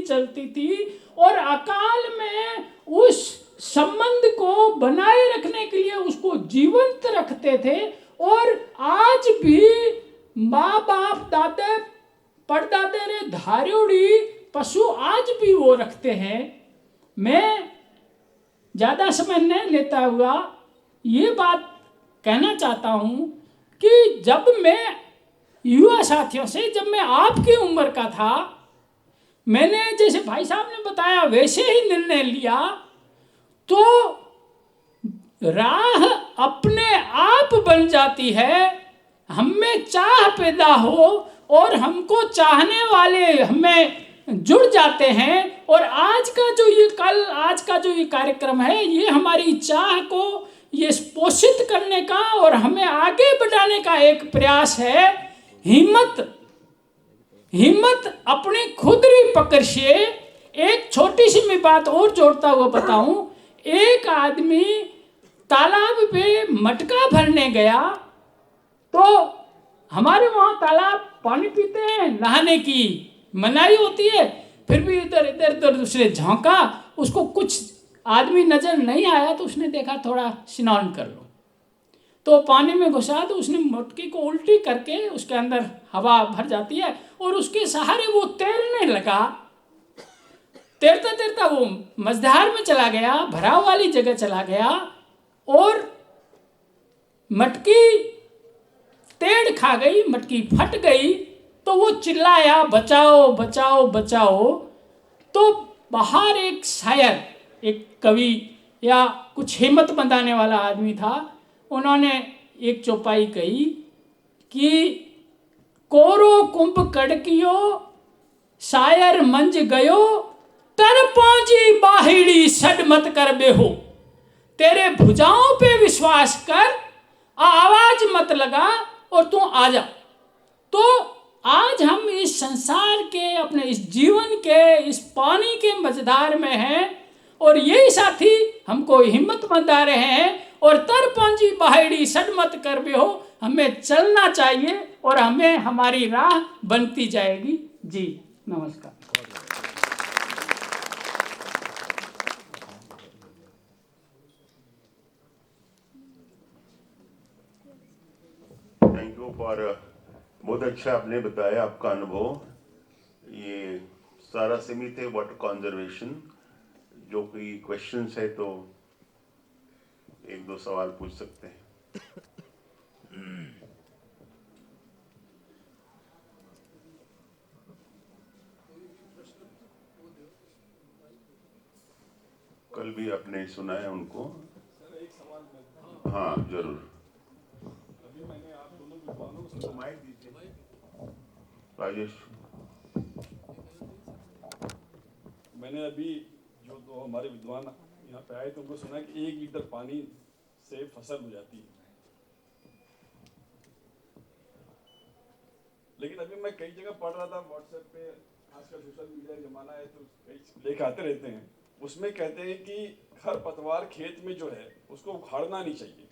चलती थी और अकाल में उस संबंध को बनाए रखने के लिए उसको जीवंत रखते थे। और आज भी माँ बाप दादे परदादे रे धार्योड़ी पशु आज भी वो रखते हैं। मैं ज़्यादा समय नहीं लेता हुआ ये बात कहना चाहता हूँ कि जब मैं युवा साथियों से, जब मैं आपकी उम्र का था, मैंने जैसे भाई साहब ने बताया वैसे ही निर्णय लिया, तो राह अपने आप बन जाती है। हमें चाह पैदा हो और हमको चाहने वाले हमें जुड़ जाते हैं। और आज का जो ये कार्यक्रम है, ये हमारी चाह को ये पोषित करने का और हमें आगे बढ़ाने का एक प्रयास है। हिम्मत अपनी खुदरी पकड़ से। एक छोटी सी मैं बात और जोड़ता हुआ बताऊं, एक आदमी तालाब पे मटका भरने गया, तो हमारे वहाँ तालाब पानी पीते हैं, नहाने की मनाही होती है, फिर भी इधर इधर उसने झांका, उसको कुछ आदमी नजर नहीं आया, तो उसने देखा थोड़ा स्नान कर लो, तो पानी में घुसा, तो उसने मटकी को उल्टी करके उसके अंदर हवा भर जाती है और उसके सहारे वो तैरने लगा। तैरता तैरता वो मझधार में चला गया, भराव वाली जगह चला गया और मटकी टेढ़ खा गई, मटकी फट गई। तो वो चिल्लाया बचाओ बचाओ बचाओ। तो बाहर एक शायर, एक कवि या कुछ हिम्मत बंधाने वाला आदमी था, उन्होंने एक चौपाई कही कि कोरो कुंभ कड़कियो शायर मंज गयो, तर पहुंची बाहिड़ी सड मत कर बेहो। तेरे भुजाओं पे विश्वास कर, आवाज मत लगा और तू आ जा। तो आज हम इस संसार के, अपने इस जीवन के, इस पानी के मझधार में हैं और यही साथी हमको हिम्मत बंधा रहे हैं। और तर पहुंची बाहिड़ी सड मत कर बेहो, हमें चलना चाहिए और हमें हमारी राह बनती जाएगी। जी नमस्कार। थैंक यू फॉर बहुत अच्छा आपने बताया आपका अनुभव। ये सारा सीमित है वाटर कंजर्वेशन। जो कोई क्वेश्चंस है तो एक दो सवाल पूछ सकते हैं। कल भी आपने सुना है उनको? हाँ जरूर। अभी मैंने आप दोनों विद्वानों को माइक दीजिए। राजेश, मैंने अभी जो दो हमारे विद्वान यहाँ पे आए थे उनको सुना कि 1 लीटर पानी से फसल हो जाती है। लेकिन अभी मैं कई जगह पढ़ रहा था व्हाट्सएप पे, आजकल सोशल मीडिया का जमाना है तो कई लेख आते रहते हैं, उसमें कहते हैं कि खरपतवार खेत में जो है उसको उखाड़ना नहीं चाहिए,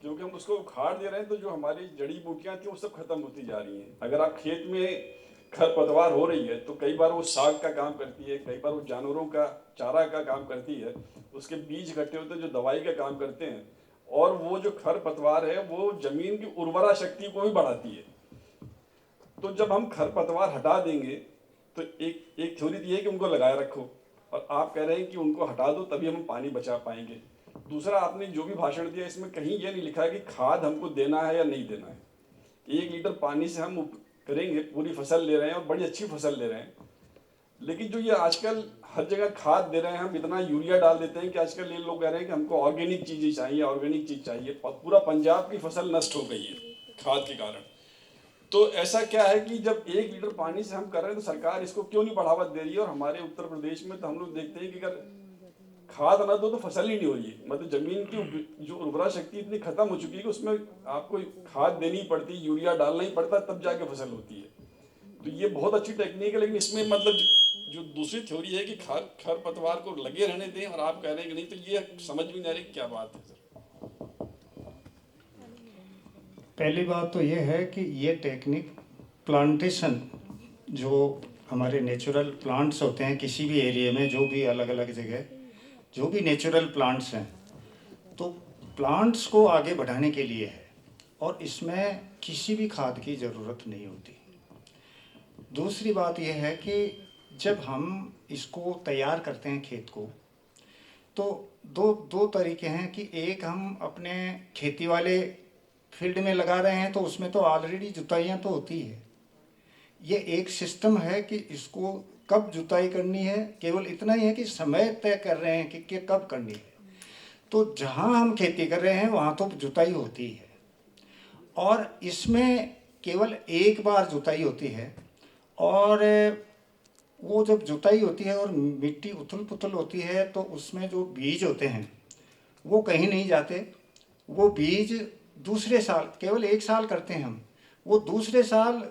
क्योंकि हम उसको उखाड़ दे रहे हैं तो जो हमारी जड़ी बूटियां थी वो सब खत्म होती जा रही हैं। अगर आप खेत में खरपतवार हो रही है तो कई बार वो साग का काम करती है, कई बार वो जानवरों का चारा का काम करती है, उसके बीज इकट्ठे होते हैं जो दवाई का काम करते हैं, और वो जो खरपतवार है वो जमीन की उर्वरा शक्ति को भी बढ़ाती है। तो जब हम खरपतवार हटा देंगे तो एक थ्योरी दी है कि उनको लगाए रखो, और आप कह रहे हैं कि उनको हटा दो तभी हम पानी बचा पाएंगे। दूसरा, आपने जो भी भाषण दिया इसमें कहीं ये नहीं लिखा है कि खाद हमको देना है या नहीं देना है। 1 लीटर पानी से हम करेंगे, पूरी फसल ले रहे हैं और बड़ी अच्छी फसल ले रहे हैं, लेकिन जो ये आजकल हर जगह खाद दे रहे हैं, हम इतना यूरिया डाल देते हैं कि आजकल ये लोग कह रहे हैं कि हमको ऑर्गेनिक चीज़ें चाहिए, ऑर्गेनिक चीज़ चाहिए। पूरा पंजाब की फसल नष्ट हो गई है खाद के कारण। तो ऐसा क्या है कि जब 1 लीटर पानी से हम कर रहे हैं तो सरकार इसको क्यों नहीं बढ़ावा दे रही है? और हमारे उत्तर प्रदेश में तो हम लोग देखते हैं कि अगर खाद ना दो तो फसल ही नहीं हो रही है, मतलब जमीन की जो उर्वरा शक्ति इतनी खत्म हो चुकी है कि उसमें आपको खाद देनी पड़ती, यूरिया डालना ही पड़ता, तब जाके फसल होती है। तो ये बहुत अच्छी टेक्निक है, लेकिन इसमें मतलब जो दूसरी थ्योरी है कि खरपतवार को लगे रहने दें और आप कह रहे हैं कि नहीं, तो ये समझ में नहीं आ रही क्या बात है सर। पहली बात तो ये है कि ये टेक्निक प्लांटेशन जो हमारे नेचुरल प्लांट्स होते हैं किसी भी एरिया में, जो भी अलग अलग जगह जो भी नेचुरल प्लांट्स हैं, तो प्लांट्स को आगे बढ़ाने के लिए है, और इसमें किसी भी खाद की ज़रूरत नहीं होती। दूसरी बात यह है कि जब हम इसको तैयार करते हैं खेत को, तो दो तरीके हैं कि एक हम अपने खेती वाले फील्ड में लगा रहे हैं तो उसमें तो ऑलरेडी जुताइयाँ तो होती है। ये एक सिस्टम है कि इसको कब जुताई करनी है, केवल इतना ही है कि समय तय कर रहे हैं कि कब करनी है। तो जहाँ हम खेती कर रहे हैं वहाँ तो जुताई होती है, और इसमें केवल एक बार जुताई होती है, और वो जब जुताई होती है और मिट्टी उथल पुथल होती है तो उसमें जो बीज होते हैं वो कहीं नहीं जाते। वो बीज दूसरे साल, केवल एक साल करते हैं हम, वो दूसरे साल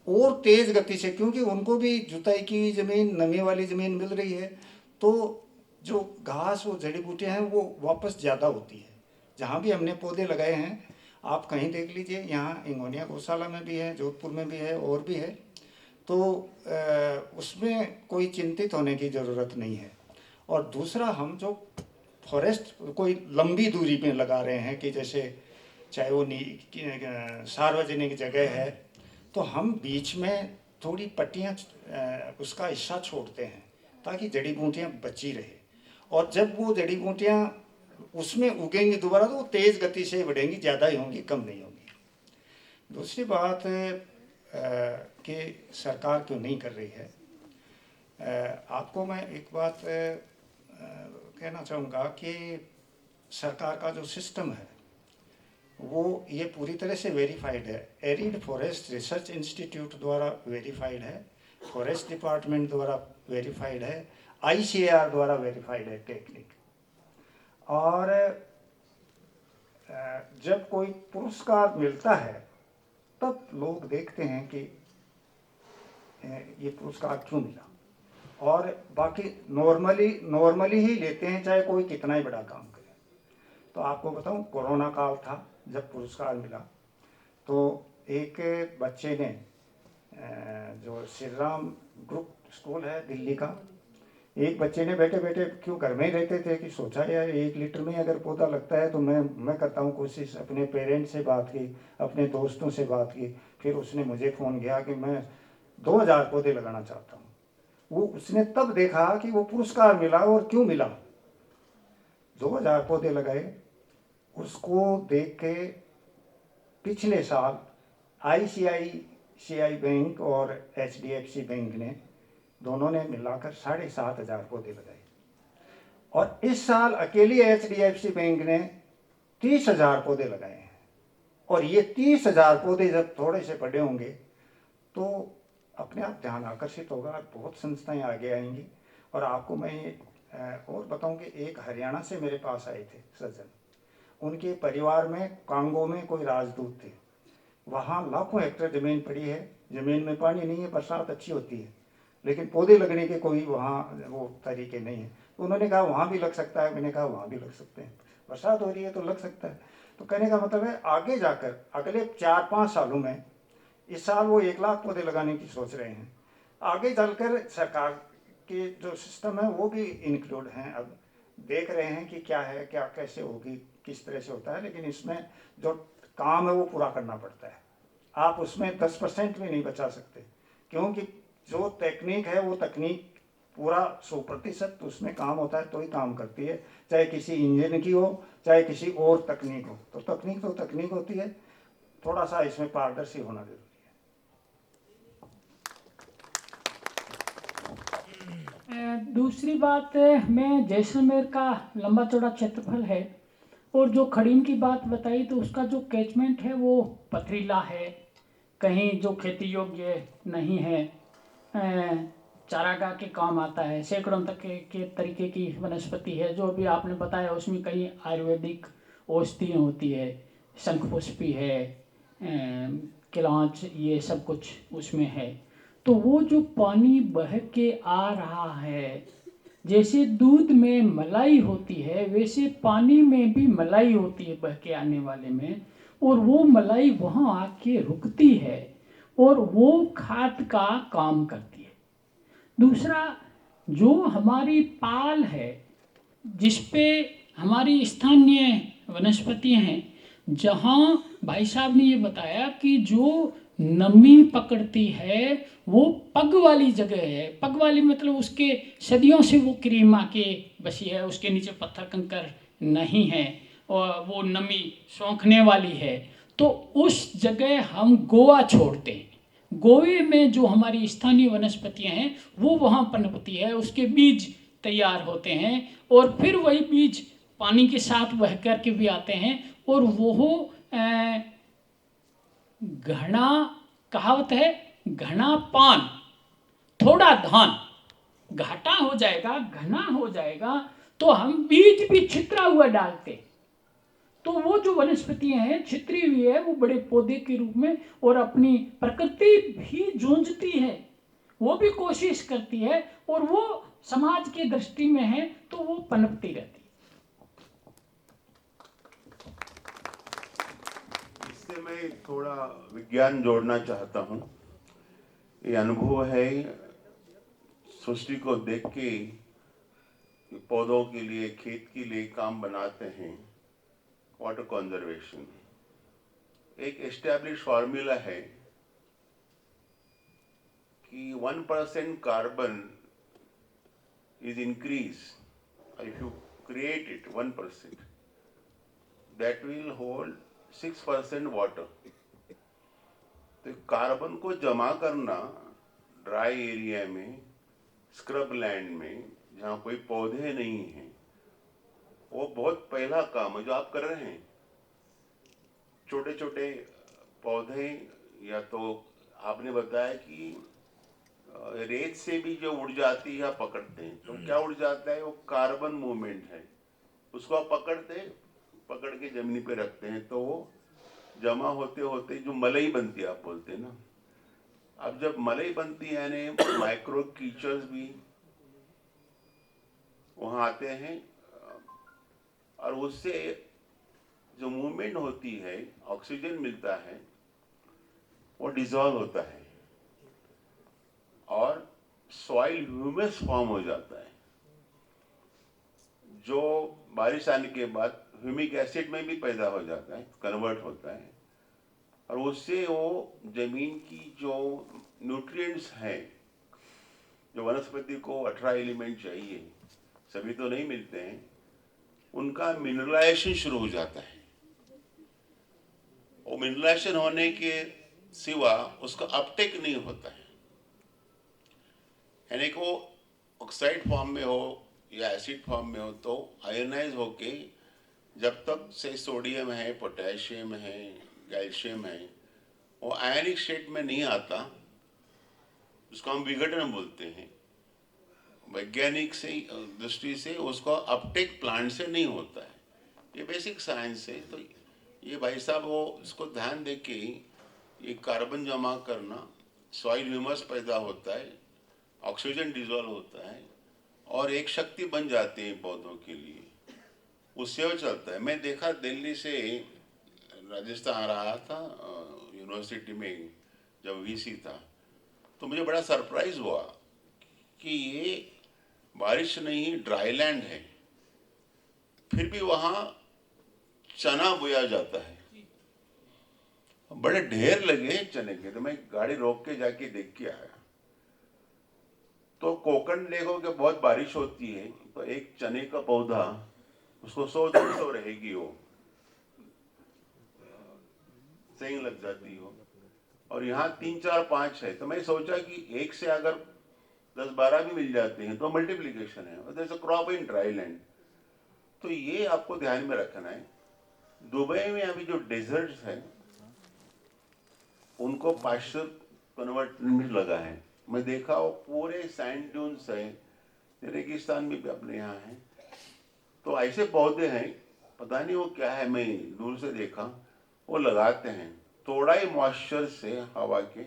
और तेज़ गति से, क्योंकि उनको भी जुताई की ज़मीन, नमी वाली ज़मीन मिल रही है, तो जो घास, वो जड़ी बूटियाँ हैं वो वापस ज़्यादा होती है। जहाँ भी हमने पौधे लगाए हैं, आप कहीं देख लीजिए, यहाँ इंगोनिया गौशाला में भी है, जोधपुर में भी है, और भी है, तो उसमें कोई चिंतित होने की ज़रूरत नहीं है। और दूसरा, हम जो फॉरेस्ट कोई लंबी दूरी में लगा रहे हैं, कि जैसे चाहे वो सार्वजनिक जगह है, तो हम बीच में थोड़ी पट्टियाँ उसका हिस्सा छोड़ते हैं ताकि जड़ी बूटियाँ बची रहे, और जब वो जड़ी बूटियाँ उसमें उगेंगी दोबारा तो वो तेज़ गति से बढ़ेंगी, ज़्यादा ही होंगी, कम नहीं होंगी। दूसरी बात कि सरकार क्यों नहीं कर रही है, आपको मैं एक बात कहना चाहूँगा कि सरकार का जो सिस्टम है वो ये पूरी तरह से वेरीफाइड है। एरिड फॉरेस्ट रिसर्च इंस्टीट्यूट द्वारा वेरीफाइड है, फॉरेस्ट डिपार्टमेंट द्वारा वेरीफाइड है, ICAR द्वारा वेरीफाइड है टेक्निक। और जब कोई पुरस्कार मिलता है तब लोग देखते हैं कि ये पुरस्कार क्यों मिला, और बाकी नॉर्मली ही लेते हैं, चाहे कोई कितना ही बड़ा काम करे। तो आपको बताऊं, कोरोना काल था जब पुरस्कार मिला, तो एक बच्चे ने, जो श्री राम ग्रुप स्कूल है दिल्ली का, एक बच्चे ने बैठे बैठे, क्यों घर में ही रहते थे, कि सोचा यार 1 लीटर में अगर पौधा लगता है तो मैं करता हूँ कोशिश। अपने पेरेंट्स से बात की, अपने दोस्तों से बात की, फिर उसने मुझे फ़ोन किया कि मैं 2000 पौधे लगाना चाहता हूँ। वो उसने तब देखा कि वो पुरस्कार मिला, और क्यों मिला। 2000 पौधे लगाए। उसको देख के पिछले साल ICICI बैंक और HDFC बैंक ने, दोनों ने मिलाकर 7500 पौधे लगाए, और इस साल अकेली HDFC बैंक ने 30,000 पौधे लगाए हैं। और ये 30,000 पौधे जब थोड़े से बड़े होंगे तो अपने आप ध्यान आकर्षित होगा, बहुत संस्थाएं आगे आएंगी। और आपको मैं और बताऊं कि एक हरियाणा से मेरे पास आए थे सज्जन, उनके परिवार में कांगो में कोई राजदूत थे। वहाँ लाखों हेक्टेयर ज़मीन पड़ी है, ज़मीन में पानी नहीं है, बरसात अच्छी होती है, लेकिन पौधे लगने के कोई वहाँ वो तरीके नहीं है। तो उन्होंने कहा वहाँ भी लग सकता है। मैंने कहा वहाँ भी लग सकते हैं, बरसात हो रही है तो लग सकता है। तो कहने का मतलब है आगे जाकर अगले 4-5 सालों में, इस साल वो 1 लाख पौधे लगाने की सोच रहे हैं, आगे चलकर सरकार के जो सिस्टम है वो भी इंक्लूड हैं। अब देख रहे हैं कि क्या है, क्या कैसे होगी, किस तरह से होता है, लेकिन इसमें जो काम है वो पूरा करना पड़ता है। आप उसमें 10% भी नहीं बचा सकते, क्योंकि जो टेक्निक है वो तकनीक पूरा 100% उसमें काम होता है तो ही काम करती है, चाहे किसी इंजन की हो, चाहे किसी और तकनीक हो। तो तकनीक होती है, थोड़ा सा इसमें पारदर्शी होना जरूरी है। दूसरी बात, मैं जैसलमेर का लंबा चौड़ा क्षेत्रफल है, और जो खड़ीम की बात बताई तो उसका जो कैचमेंट है वो पथरीला है, कहीं जो खेती योग्य नहीं है, चारागाह के काम आता है, सैकड़ों तक के तरीके की वनस्पति है। जो भी आपने बताया उसमें कई आयुर्वेदिक औषधियाँ होती है, शंखपुष्पी है, किलांच, ये सब कुछ उसमें है। तो वो जो पानी बह के आ रहा है, जैसे दूध में मलाई होती है वैसे पानी में भी मलाई होती है बह के आने वाले में, और वो मलाई वहाँ आके रुकती है और वो खाद का काम करती है। दूसरा, जो हमारी पाल है जिस पे हमारी स्थानीय वनस्पतियाँ हैं, जहाँ भाई साहब ने ये बताया कि जो नमी पकड़ती है वो पग वाली जगह है। पग वाली मतलब उसके सदियों से वो क्रीम आके बसी है, उसके नीचे पत्थर कंकर नहीं है और वो नमी सोखने वाली है, तो उस जगह हम गोवा छोड़ते हैं। गोवे में जो हमारी स्थानीय वनस्पतियाँ हैं वो वहाँ पनपती है, उसके बीज तैयार होते हैं और फिर वही बीज पानी के साथ बह कर के भी आते हैं और वो घना, कहावत है, घना पान थोड़ा धान, घाटा हो जाएगा, घना हो जाएगा, तो हम बीज भी छितरा हुआ डालते। तो वो जो वनस्पतियां हैं छितरी हुई है, वो बड़े पौधे के रूप में, और अपनी प्रकृति भी जूझती है, वो भी कोशिश करती है, और वो समाज की दृष्टि में है तो वो पनपती रहती है। इससे मैं थोड़ा विज्ञान जोड़ना चाहता हूँ। ये अनुभव है सृष्टि को देख के पौधों के लिए, खेत के लिए काम बनाते हैं। वाटर कंजर्वेशन एक एस्टैब्लिश फार्मूला है कि 1% carbon is increased. If you create it 1%, that will hold 6% water. तो कार्बन को जमा करना ड्राई एरिया में, स्क्रब लैंड में, जहाँ कोई पौधे नहीं हैं, वो बहुत पहला काम है जो आप कर रहे हैं। छोटे छोटे पौधे, या तो आपने बताया कि रेत से भी जो उड़ जाती है पकड़ते हैं, तो क्या उड़ जाता है, वो कार्बन मूवमेंट है, उसको आप पकड़ के जमीन पे रखते हैं, तो वो जमा होते होते जो मलई बनती है, आप बोलते हैं ना। अब जब मलई बनती है यानी माइक्रो कीचर्स भी वहाँ आते हैं, और उससे जो मूवमेंट होती है, ऑक्सीजन मिलता है, वो डिसॉल्व होता है और सॉइल ह्यूमस फॉर्म हो जाता है, जो बारिश आने के बाद ह्यूमिक एसिड में भी पैदा हो जाता है, कन्वर्ट होता है, और उससे वो जमीन की जो न्यूट्रिएंट्स हैं, जो वनस्पति को 18 एलिमेंट चाहिए, सभी तो नहीं मिलते हैं, उनका मिनरलाइजेशन शुरू हो जाता है। वो मिनरलाइजेशन होने के सिवा उसका अपटेक नहीं होता है, यानी कि वो ऑक्साइड फॉर्म में हो या एसिड फॉर्म में हो, तो आयोनाइज होके जब तक से सोडियम है, पोटेशियम है, कैल्शियम है, वो आयनिक स्टेट में नहीं आता, उसको हम विघटन बोलते हैं। वैज्ञानिक से दृष्टि से उसका अपटेक प्लांट से नहीं होता है, ये बेसिक साइंस है। तो ये भाई साहब वो इसको ध्यान दे के ये कार्बन जमा करना, सॉइल ह्यूमस पैदा होता है, ऑक्सीजन डिजोल्व होता है और एक शक्ति बन जाती है पौधों के लिए, उससे वो चलता है। मैं देखा दिल्ली से राजस्थान आ रहा था यूनिवर्सिटी में, जब वीसी था, तो मुझे बड़ा सरप्राइज हुआ कि ये बारिश नहीं, ड्राई लैंड है, फिर भी वहाँ चना बोया जाता है। बड़े ढेर लगे चने के, तो मैं गाड़ी रोक के जाके देख के आया। तो कोकण देखोगे बहुत बारिश होती है, तो एक चने का पौधा उसको 100-200 रहेगी, वो सेंग लग जाती हो, और यहाँ 3-4-5 है। तो मैं सोचा कि एक से अगर 10-12 भी मिल जाते हैं तो मल्टीप्लिकेशन है, और there is a crop in dry land. तो ये आपको ध्यान में रखना है। दुबई में अभी जो डेजर्ट्स हैं उनको पाश्चर कन्वर्टमेंट लगा है, मैं देखा वो पूरे सैंड ड्यून्स है, रेगिस्तान में भी अपने यहाँ है। तो ऐसे पौधे हैं, पता नहीं वो क्या है, मैं दूर से देखा, वो लगाते हैं, थोड़ा ही मॉइस्चर से हवा के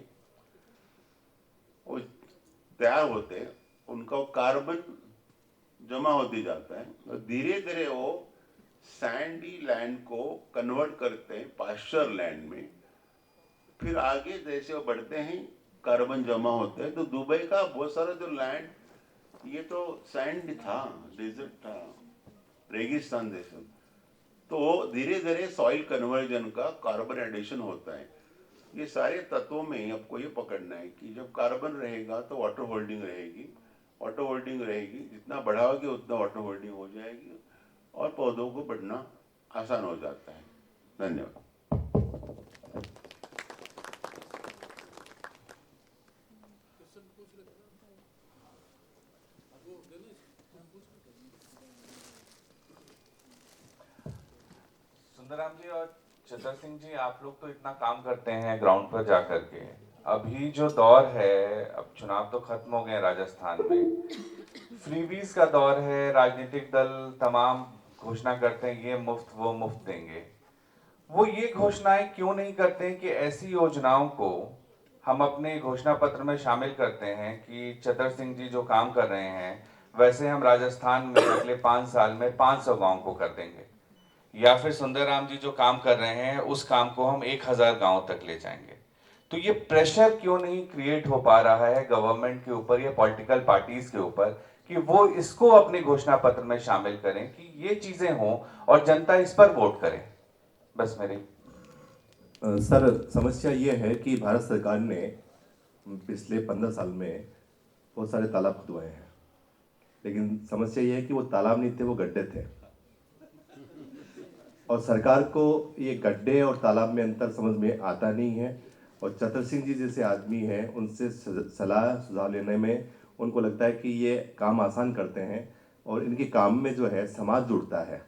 वो तैयार होते हैं, उनका कार्बन जमा होते जाता है और धीरे धीरे वो सैंडी लैंड को कन्वर्ट करते हैं पाश्चर लैंड में। फिर आगे जैसे वो बढ़ते हैं कार्बन जमा होता है। तो दुबई का बहुत सारा जो लैंड, ये तो सैंड था, डेजर्ट था, रेगिस्तान जैसा। तो धीरे धीरे सॉइल कन्वर्जन का कार्बन एडिशन होता है। ये सारे तत्वों में आपको ये पकड़ना है कि जब कार्बन रहेगा तो वाटर होल्डिंग रहेगी, वाटर होल्डिंग रहेगी, जितना बढ़ाओगे उतना वाटर होल्डिंग हो जाएगी और पौधों को बढ़ना आसान हो जाता है। धन्यवाद। सुंदराम जी और चतर सिंह जी, आप लोग तो इतना काम करते हैं ग्राउंड पर जा करके। अभी जो दौर है, अब चुनाव तो खत्म हो गए राजस्थान में, फ्रीबीज का दौर है। राजनीतिक दल तमाम घोषणा करते हैं ये मुफ्त वो मुफ्त देंगे। वो ये घोषणाएं क्यों नहीं करते कि ऐसी योजनाओं को हम अपने घोषणा पत्र में शामिल करते हैं कि चतर सिंह जी जो काम कर रहे हैं वैसे हम राजस्थान में अगले 5 साल में 500 गांव को कर देंगे, या फिर सुंदरराम जी जो काम कर रहे हैं उस काम को हम 1000 गांव तक ले जाएंगे। तो ये प्रेशर क्यों नहीं क्रिएट हो पा रहा है गवर्नमेंट के ऊपर या पॉलिटिकल पार्टीज के ऊपर कि वो इसको अपने घोषणा पत्र में शामिल करें कि ये चीजें हों और जनता इस पर वोट करे? बस मेरी सर, समस्या ये है कि भारत सरकार ने पिछले 15 साल में बहुत सारे तालाब खुदवाए हैं, लेकिन समस्या ये है कि वो तालाब नहीं थे, वो गड्ढे थे। और सरकार को ये गड्ढे और तालाब में अंतर समझ में आता नहीं है। और चतर सिंह जी जैसे आदमी हैं, उनसे सलाह सुझाव लेने में उनको लगता है कि ये काम आसान करते हैं और इनके काम में जो है समाज जुड़ता है।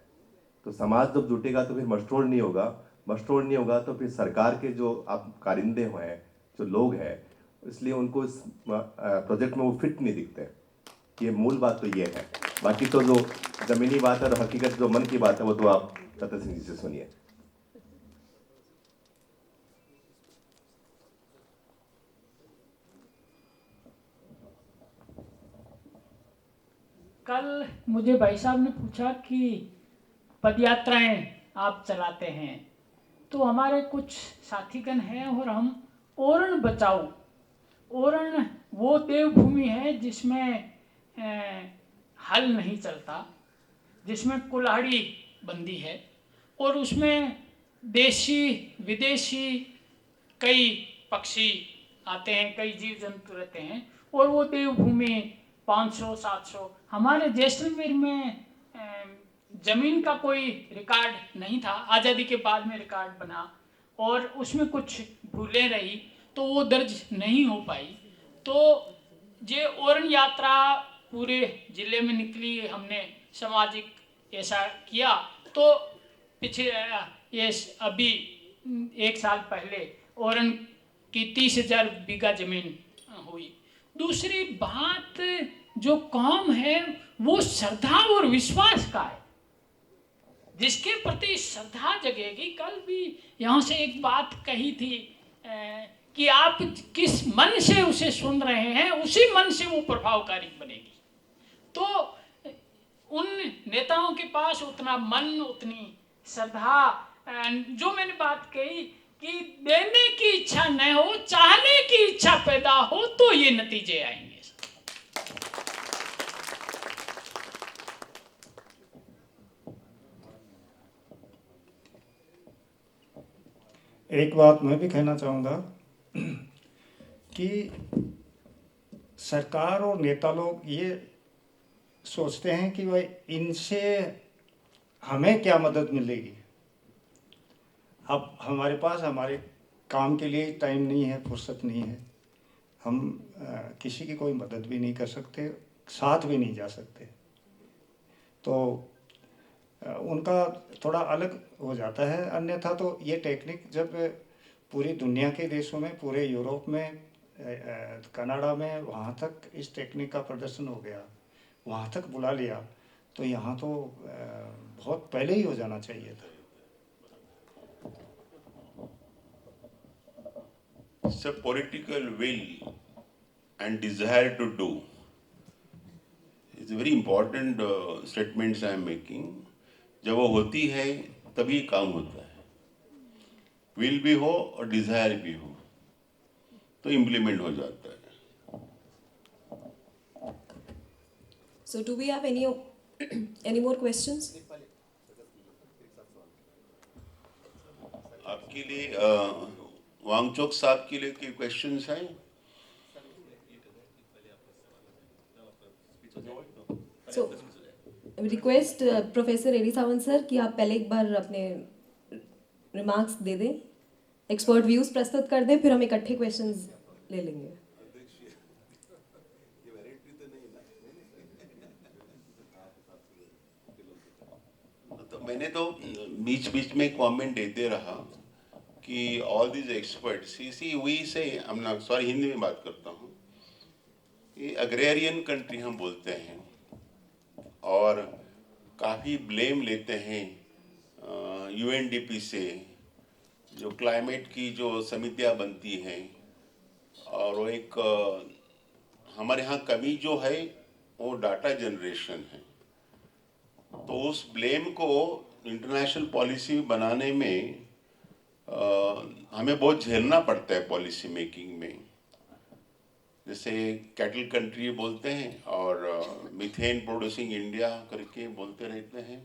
तो समाज जब जुटेगा तो फिर मशटोर नहीं होगा, मशटोर नहीं होगा तो फिर सरकार के जो आप कारिंदे हैं, जो लोग हैं, इसलिए उनको इस प्रोजेक्ट में वो फिट नहीं दिखते। ये मूल बात तो ये है। बाकी तो जो ज़मीनी बात है और हकीकत जो मन की बात है वो तो आप चतर सिंह जी से सुनिए। कल मुझे भाई साहब ने पूछा कि पदयात्राएं आप चलाते हैं, तो हमारे कुछ साथीगण हैं और हम ओरण बचाओ, ओरण वो देवभूमि है जिसमें हल नहीं चलता, जिसमें कुल्हाड़ी बंदी है और उसमें देशी विदेशी कई पक्षी आते हैं, कई जीव जंतु रहते हैं। और वो देवभूमि 500-700, हमारे जैसलमेर में जमीन का कोई रिकॉर्ड नहीं था, आज़ादी के बाद में रिकॉर्ड बना और उसमें कुछ भूलें रही तो वो दर्ज नहीं हो पाई। तो ये ओरण यात्रा पूरे जिले में निकली, हमने सामाजिक ऐसा किया। तो पिछले ये अभी 1 साल पहले ओरण की 30,000 बीघा जमीन हुई। दूसरी बात, जो काम है वो श्रद्धा और विश्वास का है, जिसके प्रति श्रद्धा जगेगी। कल भी यहाँ से एक बात कही थी कि आप किस मन से उसे सुन रहे हैं, उसी मन से वो प्रभावकारी बनेगी। तो उन नेताओं के पास उतना मन, उतनी श्रद्धा, जो मैंने बात कही कि देने की इच्छा न हो, चाहने की इच्छा पैदा हो तो ये नतीजे आएंगे। एक बात मैं भी कहना चाहूँगा कि सरकार और नेता लोग ये सोचते हैं कि भाई इनसे हमें क्या मदद मिलेगी। अब हमारे पास हमारे काम के लिए टाइम नहीं है, फुर्सत नहीं है, हम किसी की कोई मदद भी नहीं कर सकते, साथ भी नहीं जा सकते। तो उनका थोड़ा अलग हो जाता है। अन्यथा तो ये टेक्निक जब पूरी दुनिया के देशों में, पूरे यूरोप में, कनाडा में, वहाँ तक इस टेक्निक का प्रदर्शन हो गया, वहाँ तक बुला लिया, तो यहाँ तो बहुत पहले ही हो जाना चाहिए था। It's a political will and desire to do. It's a very important statements I am making. जब वो होती है तभी काम होता है, विल भी हो और डिजायर भी हो, तो इम्प्लीमेंट हो जाता है। So do we have any more questions? आपके लिए वांगचोक साहब के लिए कोई क्वेश्चंस हैं? So request professor AD Sawant sir कि आप पहले एक बार अपने रिमार्क्स दे दें, एक्सपर्ट व्यूज प्रस्तुत कर दें, फिर हम इकट्ठे क्वेश्चंस ले लेंगे। तो मैंने तो बीच बीच में कमेंट देते रहा कि all these experts C V से हम ना सॉरी हिंदी में बात करता हूँ, ये अग्रेरियन कंट्री हम बोलते हैं और काफ़ी ब्लेम लेते हैं यूएनडीपी से, जो क्लाइमेट की जो समितियाँ बनती हैं, और वो एक हमारे यहाँ कमी जो है वो डाटा जनरेशन है। तो उस ब्लेम को इंटरनेशनल पॉलिसी बनाने में हमें बहुत झेलना पड़ता है पॉलिसी मेकिंग में। जैसे कैटल कंट्री बोलते हैं और मीथेन प्रोड्यूसिंग इंडिया करके बोलते रहते हैं,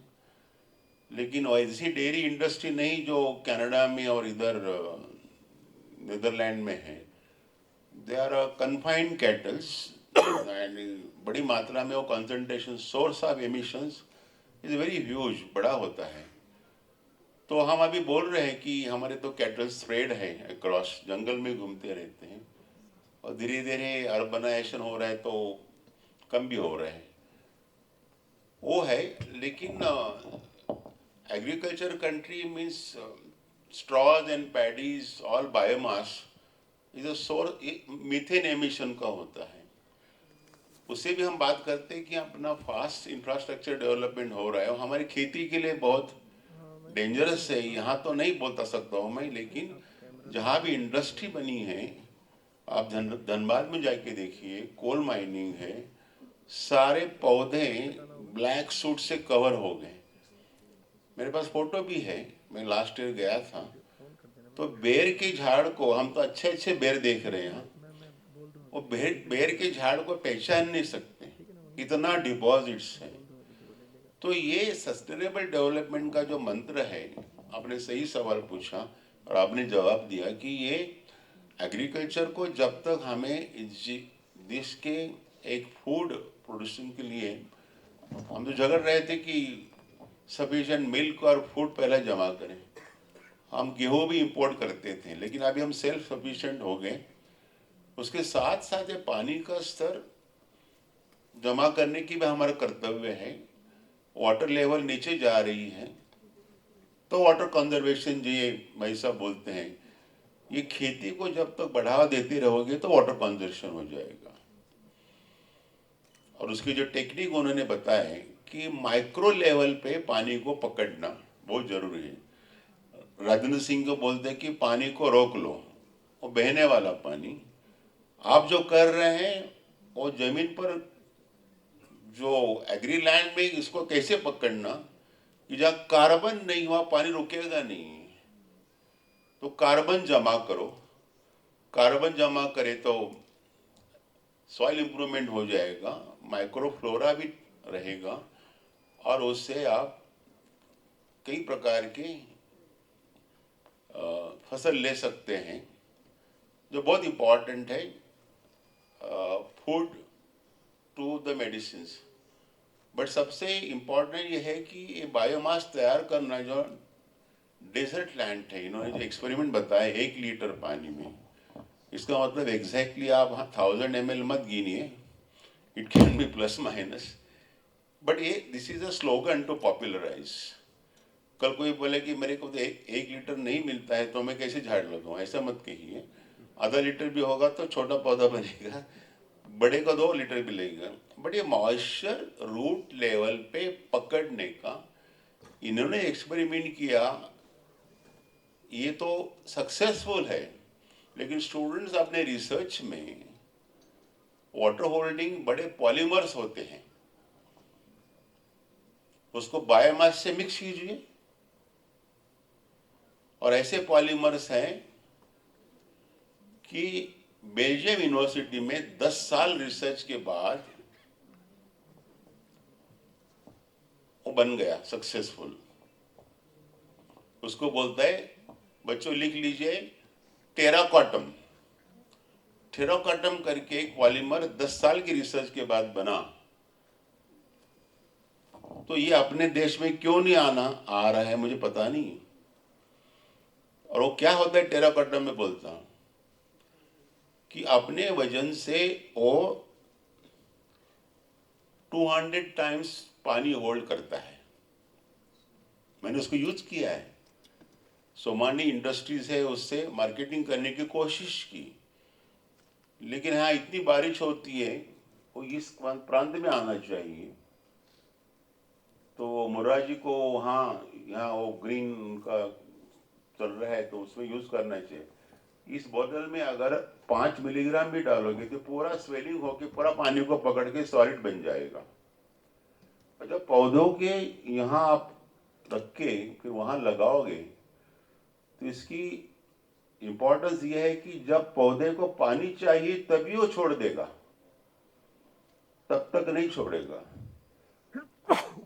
लेकिन ऐसी डेयरी इंडस्ट्री नहीं जो कनाडा में और इधर नीदरलैंड में है। They are confined cattles and बड़ी मात्रा में वो concentration source of emissions is very huge, बड़ा होता है। तो हम अभी बोल रहे हैं कि हमारे तो कैटल स्प्रेड है अक्रॉस, जंगल में घूमते रहते हैं और धीरे धीरे अर्बनाइजेशन हो रहा है तो कम भी हो रहा है, वो है। लेकिन agriculture country means straws and paddies all biomass is a source, methane emission का होता है। उससे भी हम बात करते हैं कि अपना फास्ट इंफ्रास्ट्रक्चर डेवलपमेंट हो रहा है और हमारी खेती के लिए बहुत डेंजरस है। यहाँ तो नहीं बोलता सकता हूँ मैं, लेकिन जहाँ भी इंडस्ट्री बनी है, आप धनबाद में जाके देखिए, कोल माइनिंग है, सारे पौधे ब्लैक सूट से कवर हो गए। मेरे पास फोटो भी है, मैं लास्ट ईयर गया था, तो बेर के झाड़ को हम तो अच्छे अच्छे बेर देख रहे हैं, वो बेर के झाड़ को पहचान नहीं सकते, इतना डिपॉजिट्स है। तो ये सस्टेनेबल डेवलपमेंट का जो मंत्र है, आपने सही सवाल पूछा और आपने जवाब दिया कि ये एग्रीकल्चर को जब तक हमें देश के एक फूड प्रोड्यूसिंग के लिए, हम तो झगड़ रहे थे कि सफिशिएंट मिल्क और फूड पहले जमा करें। हम गेहूँ भी इंपोर्ट करते थे, लेकिन अभी हम सेल्फ सफिशिएंट हो गए। उसके साथ साथ ये पानी का स्तर जमा करने की भी हमारा कर्तव्य है। वाटर लेवल नीचे जा रही है तो वाटर कंजर्वेशन जो ये भाई साहब बोलते हैं, ये खेती को जब तक बढ़ावा देते रहोगे तो वाटर कंजर्वेशन हो जाएगा। और उसकी जो टेक्निक उन्होंने बताया है कि माइक्रो लेवल पे पानी को पकड़ना बहुत जरूरी है। राजेंद्र सिंह को बोलते हैं कि पानी को रोक लो, वो बहने वाला पानी। आप जो कर रहे हैं वो जमीन पर जो एग्री लैंड में इसको कैसे पकड़ना कि जहाँ कार्बन नहीं हुआ पानी रुकेगा नहीं, तो कार्बन जमा करो। कार्बन जमा करे तो सॉइल इंप्रूवमेंट हो जाएगा, माइक्रोफ्लोरा भी रहेगा और उससे आप कई प्रकार की फसल ले सकते हैं, जो बहुत इम्पॉर्टेंट है food to the medicines. But सबसे इम्पॉर्टेंट ये है कि ये बायोमास तैयार करना, जो डेजर्ट लैंड है, इन्होंने जो एक्सपेरिमेंट बताया 1 लीटर पानी में, इसका मतलब एग्जैक्टली आप 1000 ml मत गिनिए, it can be plus minus, but ये this is a slogan to popularise. कल कोई बोले कि मेरे को तो 1 लीटर नहीं मिलता है तो मैं कैसे झाड़ लगाऊं, ऐसा मत कहिए। आधा लीटर भी होगा तो छोटा पौधा बनेगा, बड़े का 2 लीटर भी लगेगा। बट ये मॉइस्चर रूट लेवल पे पकड़ने का इन्होंने एक्सपेरिमेंट किया, ये तो सक्सेसफुल है। लेकिन स्टूडेंट्स अपने रिसर्च में वाटर होल्डिंग बड़े पॉलीमर्स होते हैं, उसको बायोमास से मिक्स कीजिए, और ऐसे पॉलीमर्स हैं कि बेल्जियम यूनिवर्सिटी में 10 साल रिसर्च के बाद वो बन गया सक्सेसफुल। उसको बोलता है, बच्चों लिख लीजिए, टेराकॉटम। टेराकॉटम करके एक पॉलीमर 10 साल की रिसर्च के बाद बना। तो ये अपने देश में क्यों नहीं आ रहा है मुझे पता नहीं। और वो क्या होता है टेराकॉटम में, बोलता हूं कि अपने वजन से वो 200 टाइम्स पानी होल्ड करता है। मैंने उसको यूज किया है। सोमानी इंडस्ट्रीज है, उससे मार्केटिंग करने की कोशिश की, लेकिन हाँ इतनी बारिश होती है, वो इस प्रांत में आना चाहिए। तो मुर्रा जी को वहाँ यहाँ वो ग्रीन का चल रहा है तो उसमें यूज करना चाहिए। इस बोतल में अगर 5 मिलीग्राम भी डालोगे तो पूरा स्वेलिंग होके पूरा पानी को पकड़ के सॉलिड बन जाएगा। और जब पौधों के यहाँ आप रख के फिर वहाँ लगाओगे तो इसकी इंपॉर्टेंस ये है कि जब पौधे को पानी चाहिए तभी वो छोड़ देगा, तब तक नहीं छोड़ेगा।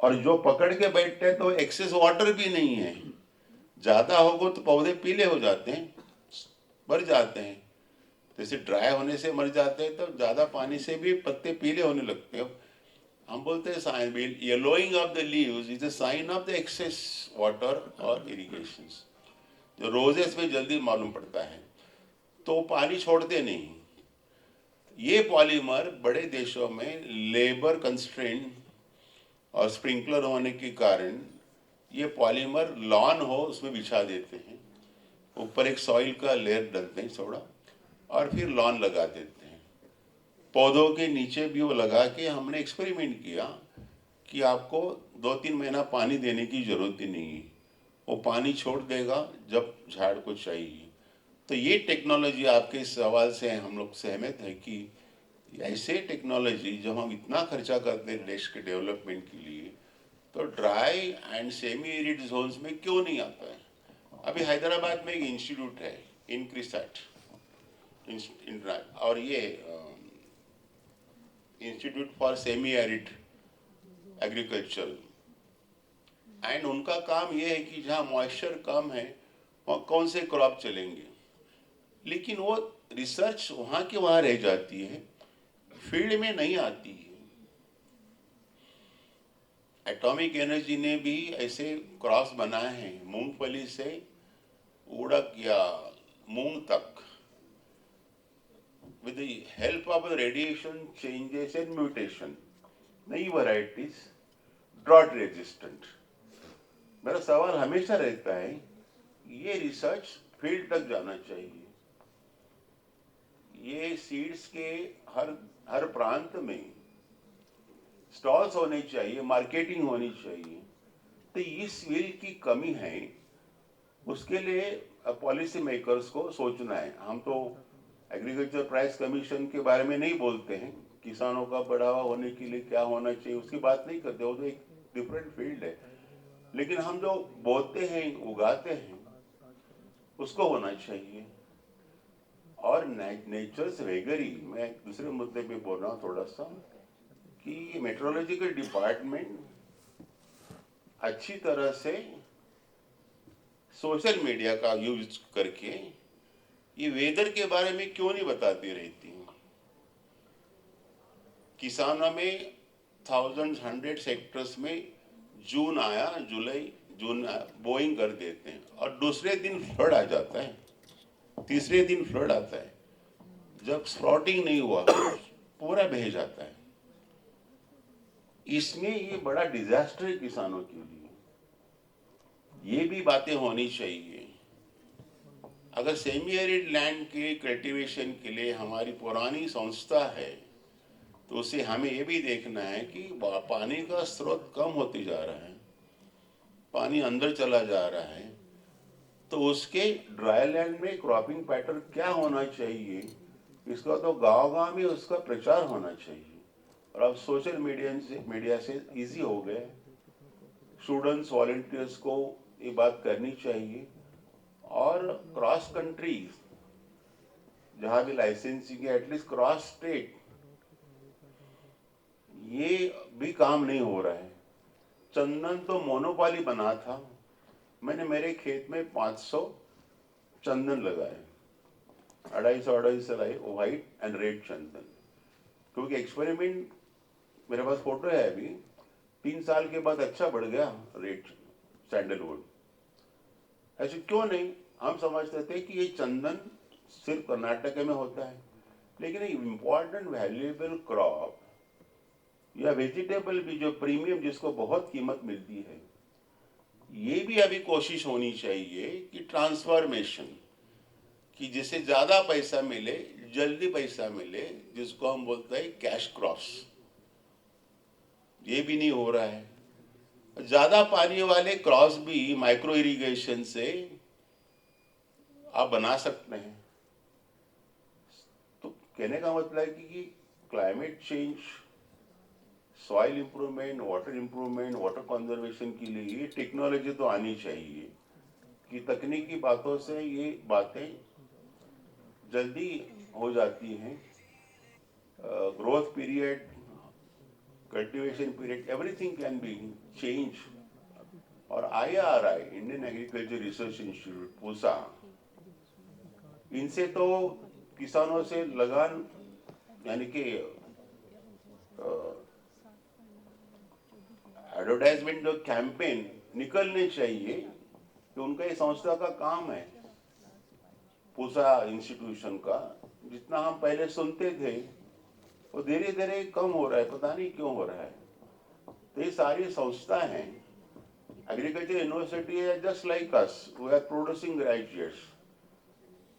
और जो पकड़ के बैठते हैं तो एक्सेस वाटर भी नहीं है। ज्यादा होगा तो पौधे पीले हो जाते हैं, मर जाते हैं। जैसे ड्राई होने से मर जाते हैं, तो ज्यादा पानी से भी पत्ते पीले होने लगते हैं। हम बोलते हैं sign yellowing of the leaves is a sign of the excess water और इरिगेशन, जो रोजेस में जल्दी मालूम पड़ता है। तो पानी छोड़ते नहीं। ये पॉलीमर बड़े देशों में लेबर कंस्ट्रेंट और स्प्रिंकलर होने के कारण ये पॉलीमर लॉन हो उसमें बिछा देते हैं, ऊपर एक सॉइल का लेयर डालते हैं थोड़ा, और फिर लॉन लगा देते हैं। पौधों के नीचे भी वो लगा के हमने एक्सपेरिमेंट किया कि आपको 2-3 महीना पानी देने की जरूरत ही नहीं है, वो पानी छोड़ देगा जब झाड़ को चाहिए। तो ये टेक्नोलॉजी, आपके इस सवाल से हम लोग सहमत है कि ऐसे टेक्नोलॉजी जब हम इतना खर्चा करते हैं देश के डेवलपमेंट के लिए, तो dry and semi arid zones में क्यों नहीं आता है। अभी हैदराबाद में एक इंस्टीट्यूट है इनक्रिसैट, और ये institute for semi arid agriculture, and उनका काम ये है कि जहाँ मॉइस्चर कम है वहाँ कौन से क्रॉप चलेंगे। लेकिन वो रिसर्च वहाँ की वहाँ रह जाती है, फील्ड में नहीं आती है। एटॉमिक एनर्जी ने भी ऐसे क्रॉप्स बनाए हैं, मूंगफली से उड़द या मूंग तक, with the help of the radiation changes and mutation, नई varieties, drought resistant। मेरा सवाल हमेशा रहता है, ये रिसर्च फील्ड तक जाना चाहिए। ये सीड्स के हर प्रांत में स्टॉल्स होने चाहिए, मार्केटिंग होनी चाहिए। तो इस विल की कमी है, उसके लिए पॉलिसी मेकर्स को सोचना है। हम तो एग्रीकल्चर प्राइस कमीशन के बारे में नहीं बोलते हैं, किसानों का बढ़ावा होने के लिए क्या होना चाहिए उसकी बात नहीं करते, वो तो एक डिफरेंट फील्ड है। लेकिन हम जो बोते हैं, उगाते हैं, उसको होना चाहिए। और नेचर्स वेगरी, मैं दूसरे मुद्दे पे बोल रहा हूँ थोड़ा सा, कि मेट्रोलॉजिकल डिपार्टमेंट अच्छी तरह से सोशल मीडिया का यूज करके ये वेदर के बारे में क्यों नहीं बताती रहती। किसानों में थाउजेंड 100 हेक्टर्स में जून आया, जुलाई जून बोइंग कर देते हैं, और दूसरे दिन फ्लड आ जाता है, तीसरे दिन फ्लड आता है। जब स्प्रॉटिंग नहीं हुआ पूरा बह जाता है। इसमें ये बड़ा डिजास्टर है किसानों के लिए। ये भी बातें होनी चाहिए। अगर सेमी एरिड लैंड के कल्टीवेशन के लिए हमारी पुरानी संस्था है, तो उसे हमें ये भी देखना है कि पानी का स्रोत कम होते जा रहा है, पानी अंदर चला जा रहा है। तो उसके ड्राई लैंड में क्रॉपिंग पैटर्न क्या होना चाहिए, इसका तो गांव-गांव में उसका प्रचार होना चाहिए। और अब सोशल मीडिया से इजी हो गए, स्टूडेंट्स वॉलंटियर्स को ये बात करनी चाहिए। और क्रॉस कंट्री जहाँ भी लाइसेंसिंग है एटलीस्ट क्रॉस स्टेट, ये भी काम नहीं हो रहा है। चंदन तो मोनोपोली बना था। मैंने मेरे खेत में 500 चंदन लगाए, 250 लाए व्हाइट एंड रेड चंदन, क्योंकि एक्सपेरिमेंट मेरे पास फोटो है अभी, 3 साल के बाद अच्छा बढ़ गया रेड सैंडलवुड। ऐसे क्यों नहीं? हम समझते थे कि ये चंदन सिर्फ कर्नाटक में होता है, लेकिन एक इम्पॉर्टेंट वैल्यूएबल क्रॉप या वेजिटेबल भी जो प्रीमियम जिसको बहुत कीमत मिलती है, ये भी अभी कोशिश होनी चाहिए कि ट्रांसफॉर्मेशन, कि जिससे ज्यादा पैसा मिले, जल्दी पैसा मिले, जिसको हम बोलते हैं कैश क्रॉप्स, ये भी नहीं हो रहा है। ज्यादा पानी वाले क्रॉस भी माइक्रो इरिगेशन से आप बना सकते हैं। तो कहने का मतलब है कि climate change, soil improvement, water improvement, water conservation के लिए टेक्नोलॉजी तो आनी चाहिए, कि तकनीकी बातों से ये बातें जल्दी हो जाती हैं। Growth period, cultivation period, everything can be change. और IRI, Indian agriculture research institute Pusa, इनसे तो किसानों से लगान यानी कि एडवर्टाइजमेंट जो कैंपेन निकलने चाहिए, कि उनका ये संस्था का काम है, पूसा इंस्टीट्यूशन का। जितना हम पहले सुनते थे वो धीरे धीरे कम हो रहा है, पता नहीं क्यों हो रहा है। तो ये सारी संस्था हैं, एग्रीकल्चर यूनिवर्सिटी है, just like us, we are producing graduates.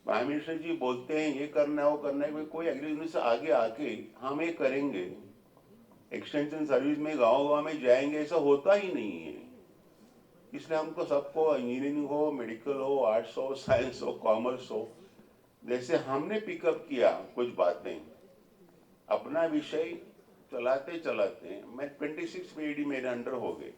Prime minister ji बोलते हैं ये करना है वो करना है, कोई एग्रीकल्चर से आगे आके हम ये करेंगे, एक्सटेंशन सर्विस में गांव गांव में जाएंगे, ऐसा होता ही नहीं है। इसलिए हमको सबको इंजीनियरिंग हो, मेडिकल हो, आर्ट्स हो, साइंस हो, कॉमर्स हो, जैसे हमने पिकअप किया कुछ बातें, अपना विषय चलाते चलाते मैं 26 PhD मेरे अंडर हो गए,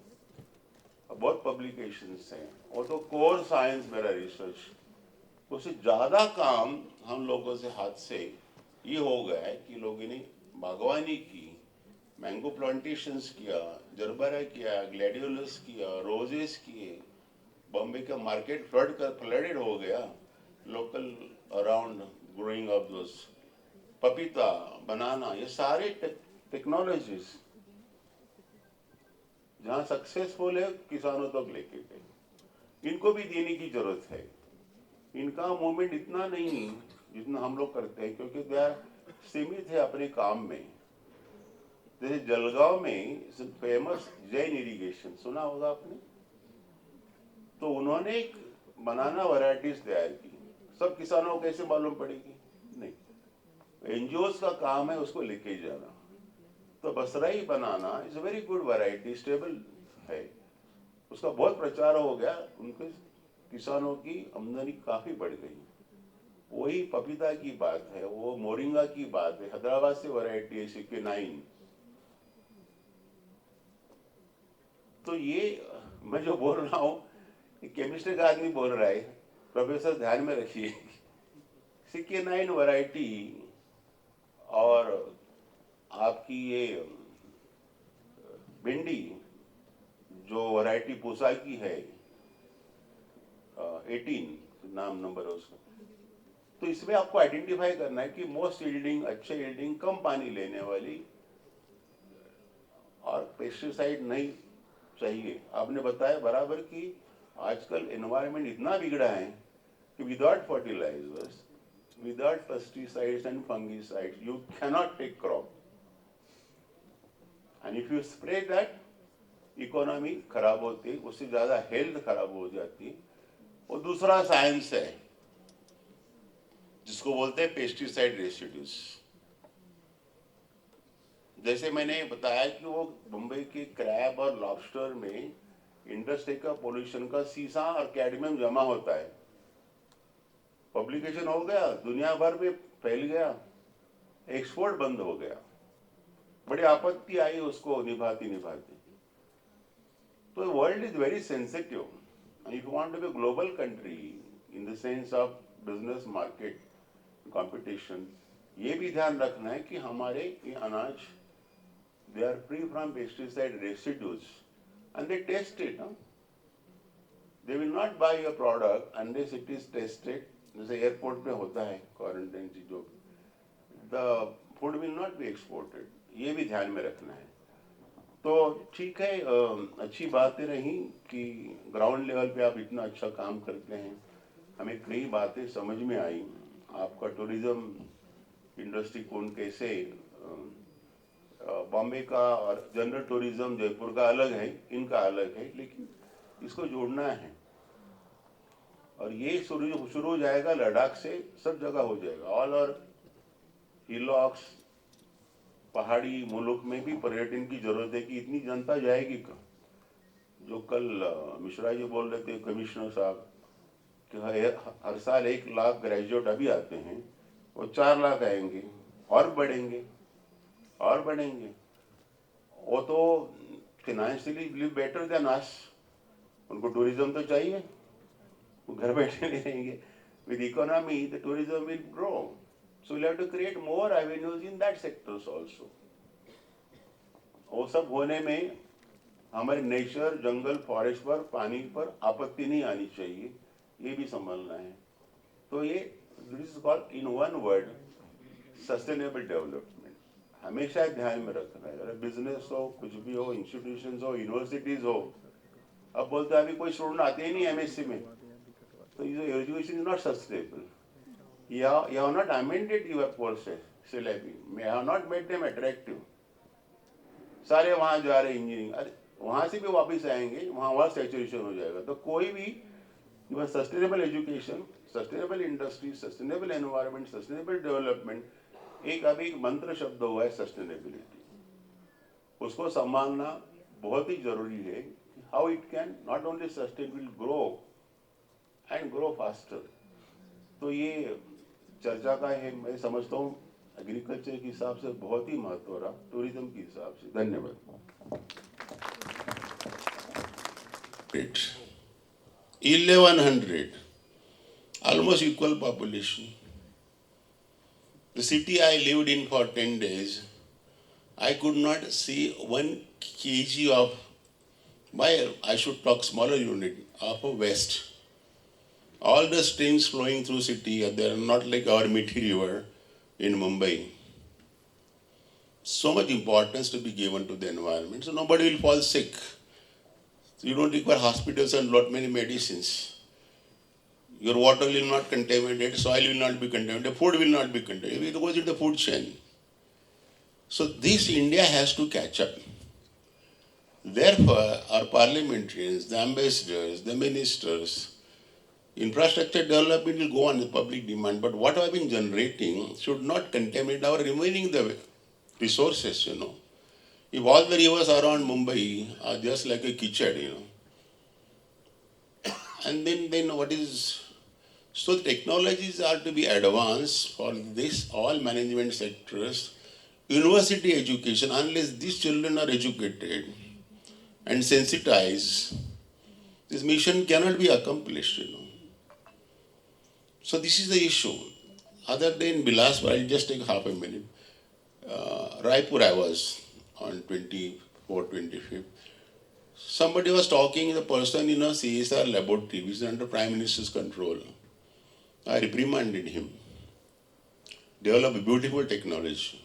बहुत पब्लिकेशंस हैं, वो तो कोर साइंस मेरा रिसर्च। उससे ज़्यादा काम हम लोगों से हाथ से ये हो गया है कि लोगों ने बागवानी की, मैंगो प्लांटेशंस किया, जरबरा किया, ग्लैडियोलस किया, रोजेस किए। बॉम्बे का मार्केट फ्लडेड हो गया, local around growing of those पपीता, बनाना, ये सारे टेक्नोलॉजीज जहाँ सक्सेसफुल है किसानों तक लेके गए। इनको भी देने की जरूरत है। इनका मूवमेंट इतना नहीं जितना हम लोग करते हैं, क्योंकि दे आर सीमित है अपने काम में। जैसे जलगांव में फेमस जैन इरिगेशन सुना होगा आपने, तो उन्होंने एक बनाना वैरायटीज तैयार की, सब किसानों को कैसे मालूम पड़ेगी? नहीं, एनजीओस का काम है उसको लेके जाना। तो Basrai banana is very good variety, stable है, उसका बहुत प्रचार हो गया, उनके किसानों की आमदनी काफी बढ़ गई। वही पपीता की बात है, वो मोरिंगा की बात है, हैदराबाद से वैरायटी है CK9। तो ये मैं जो बोल रहा हूँ केमिस्ट्री का आदमी बोल रहा है, प्रोफेसर ध्यान में रखिए, CK9 वैरायटी और आपकी ये भिंडी जो वैरायटी पूसा की है 18 नाम नंबर है उसका, तो इसमें आपको आइडेंटिफाई करना है कि मोस्ट यील्डिंग, अच्छे यील्डिंग, कम पानी लेने वाली, और पेस्टिसाइड नहीं चाहिए। आपने बताया बराबर कि आजकल एनवायरनमेंट इतना बिगड़ा है कि without fertilisers, without pesticides and fungicides you cannot take crop, and if you spray that economy खराब होती है, उससे ज्यादा हेल्थ खराब हो जाती है। वो दूसरा साइंस है जिसको बोलते हैं पेस्टिसाइड रेसिड्यूज। जैसे मैंने बताया कि वो मुंबई के क्रैब और लॉबस्टर में इंडस्ट्री का पोल्यूशन का सीसा और कैडमियम जमा होता है, पब्लिकेशन हो गया, दुनिया भर में फैल गया, एक्सपोर्ट बंद हो गया, बड़ी आपत्ति आई उसको निभाती निभाती। तो world is very sensitive, if you want to be global country in the sense of business market, competition, ये भी ध्यान रखना है कि हमारे ये अनाज they are free from pesticide residues and they test it. They will not buy a product unless it is tested. जैसे एयरपोर्ट पे होता है क्वारंटाइन चीज, जो the food will not be exported. ये भी ध्यान में रखना है. तो ठीक है, अच्छी बातें रही कि ग्राउंड लेवल पे आप इतना अच्छा काम करते हैं. हमें कई बातें समझ में आई. आपका टूरिज्म इंडस्ट्री कौन कैसे, बॉम्बे का और जनरल टूरिज्म जयपुर का अलग है, इनका अलग है, लेकिन इसको जोड़ना है. और ये शुरू हो जाएगा लद्दाख से, सब जगह हो जाएगा. ऑल और हिलॉक्स, पहाड़ी मुल्क में भी पर्यटन की जरूरत है कि इतनी जनता जाएगी कहाँ. जो कल मिश्रा जी बोल रहे थे, कमिश्नर साहब, कि हर साल 1 लाख ग्रेजुएट अभी आते हैं, वो 4 लाख आएंगे और बढ़ेंगे और बढ़ेंगे. वो तो financially live better than us. उनको टूरिज्म तो चाहिए, वो घर बैठे नहीं रहेंगे. With economy the tourism will grow. So we'll have to create more avenues in that sectors also. वो सब होने में हमारे नेचर, जंगल, फॉरेस्ट पर, पानी पर आपत्ति नहीं आनी चाहिए, ये भी संभालना है. तो ये this is called in one word sustainable development. हमेशा ध्यान में रखना है. अगर बिजनेस हो, कुछ भी हो, इंस्टीट्यूशंस हो, यूनिवर्सिटीज हो. अब बोलते हैं अभी कोई स्टूडेंट आते ही नहीं एमएससी में, तो education is not sustainable. You have not amended your courses, syllabi. You have not made them attractive. सारे वहाँ जा रहे इंजीनियरिंग, अरे वहाँ से भी वापस आएंगे, वहाँ सैचुरेशन हो जाएगा. तो कोई भी sustainable education, sustainable industry, sustainable environment, sustainable development, एक अभी एक मंत्र शब्द हुआ है सस्टेनेबिलिटी. उसको संभालना बहुत ही जरूरी है. How it can not only sustain, will grow and grow faster. तो ये चर्चा का है, मैं समझता हूँ एग्रीकल्चर के हिसाब से बहुत ही महत्व रहा, टूरिज्म के हिसाब से. धन्यवाद. 1100, almost equal population. The city I lived in for 10 days, I could not see 1 kg of, I should talk smaller unit, of a waste. All the streams flowing through city, they are not like our Mithi River in Mumbai. So much importance to be given to the environment, so nobody will fall sick. So you don't require hospitals and lot many medicines. Your water will not contaminate, soil will not be contaminated, food will not be contaminated. It goes into the food chain. So this India has to catch up. Therefore, our parliamentarians, the ambassadors, the ministers, infrastructure development will go on the public demand, but what I've been generating should not contaminate our remaining the resources, If all the rivers around Mumbai are just like a kitchen, and then what is, so the technologies are to be advanced for this, all management sectors, university education, unless these children are educated and sensitized, this mission cannot be accomplished, So this is the issue. Other than Bilaspur, I'll just take half a minute. Raipur I was on 24th, 25th. Somebody was talking, the person in a CSR laboratory, which is under Prime Minister's control. I reprimanded him. Develop a beautiful technology.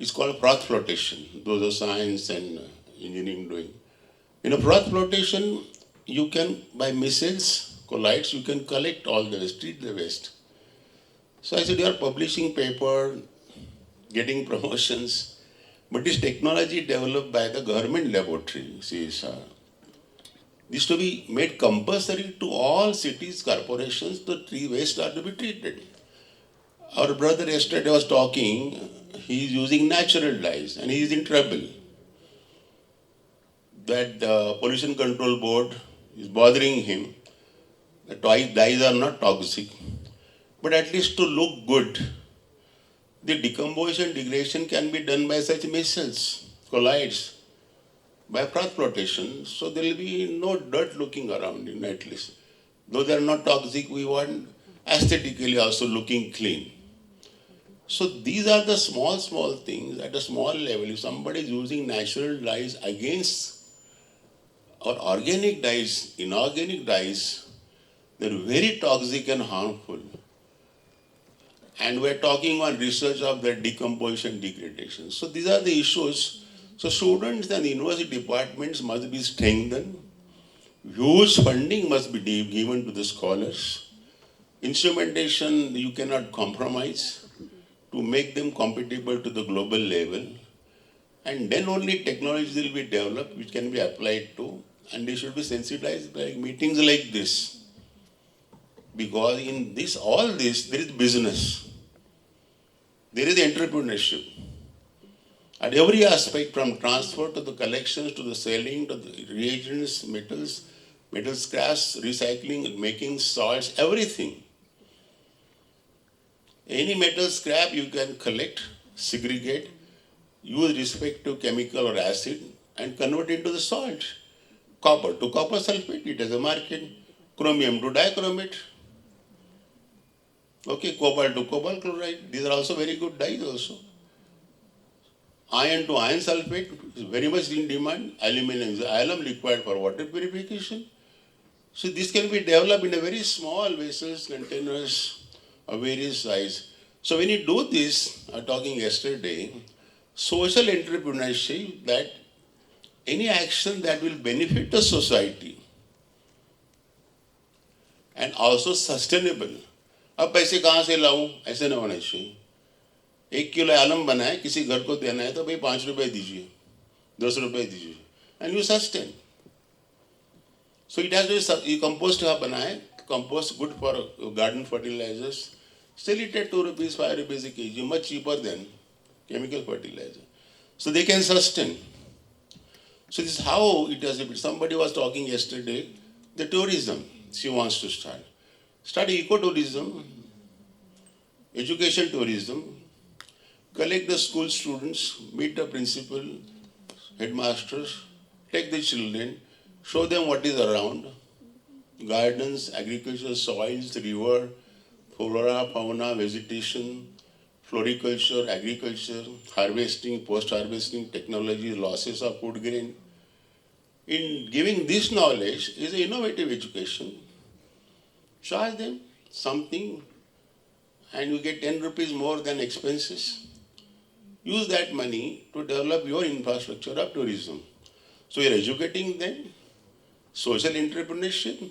It's called froth flotation. Those are science and engineering doing. In a froth flotation, you can, by missiles, collides, you can collect all the waste, treat the waste. So I said, you are publishing paper, getting promotions, but this technology developed by the government laboratory, CSR, this to be made compulsory to all cities, corporations, the tree waste are to be treated. Our brother yesterday was talking, he is using natural dyes and he is in trouble. That the Pollution Control Board is bothering him. The dyes are not toxic, but at least to look good, the decomposition, degradation can be done by such missiles, collides, by froth flotation. So there will be no dirt looking around, at least. Though they are not toxic, we want aesthetically also looking clean. So these are the small things at a small level. If somebody is using natural dyes against or organic dyes, inorganic dyes, they're very toxic and harmful. And we're talking on research of their decomposition, degradation. So these are the issues. So students and university departments must be strengthened. Huge funding must be given to the scholars. Instrumentation you cannot compromise to make them compatible to the global level. And then only technologies will be developed which can be applied to, and they should be sensitized by meetings like this. Because in this, all this, there is business. There is entrepreneurship. At every aspect, from transfer to the collections, to the selling, to the reagents, metals, metal scraps, recycling, making salts, everything. Any metal scrap you can collect, segregate, use respective chemical or acid, and convert into the salt. Copper to copper sulfate, it has a market. Chromium to dichromate. Okay, cobalt to cobalt chloride. These are also very good dyes also. Iron to iron sulfate is very much in demand. Aluminum is alum required for water purification. So this can be developed in a very small vessels, containers of various size. So when you do this, I was talking yesterday, social entrepreneurship, that any action that will benefit the society and also sustainable. अब पैसे कहाँ से लाऊं, ऐसे ना होना चाहिए. 1 kilo आलम बनाए, किसी घर को देना है तो भाई 5 रुपए दीजिए, 10 रुपए दीजिए, and you sustain. So it has to be compost बनाए, compost good for garden fertilizers. Sell it at 2 rupees, 5 rupees a kg, much cheaper than chemical fertilizer. So they can sustain. So this is how it has to be. Somebody was talking yesterday, the tourism she wants to start. Start ecotourism, education tourism, collect the school students, meet the principal, headmasters, take the children, show them what is around, gardens, agriculture, soils, river, flora, fauna, vegetation, floriculture, agriculture, harvesting, post-harvesting technology, losses of food grain. In giving this knowledge is an innovative education. Charge them something and you get 10 rupees more than expenses. Use that money to develop your infrastructure of tourism. So you're educating them, social entrepreneurship.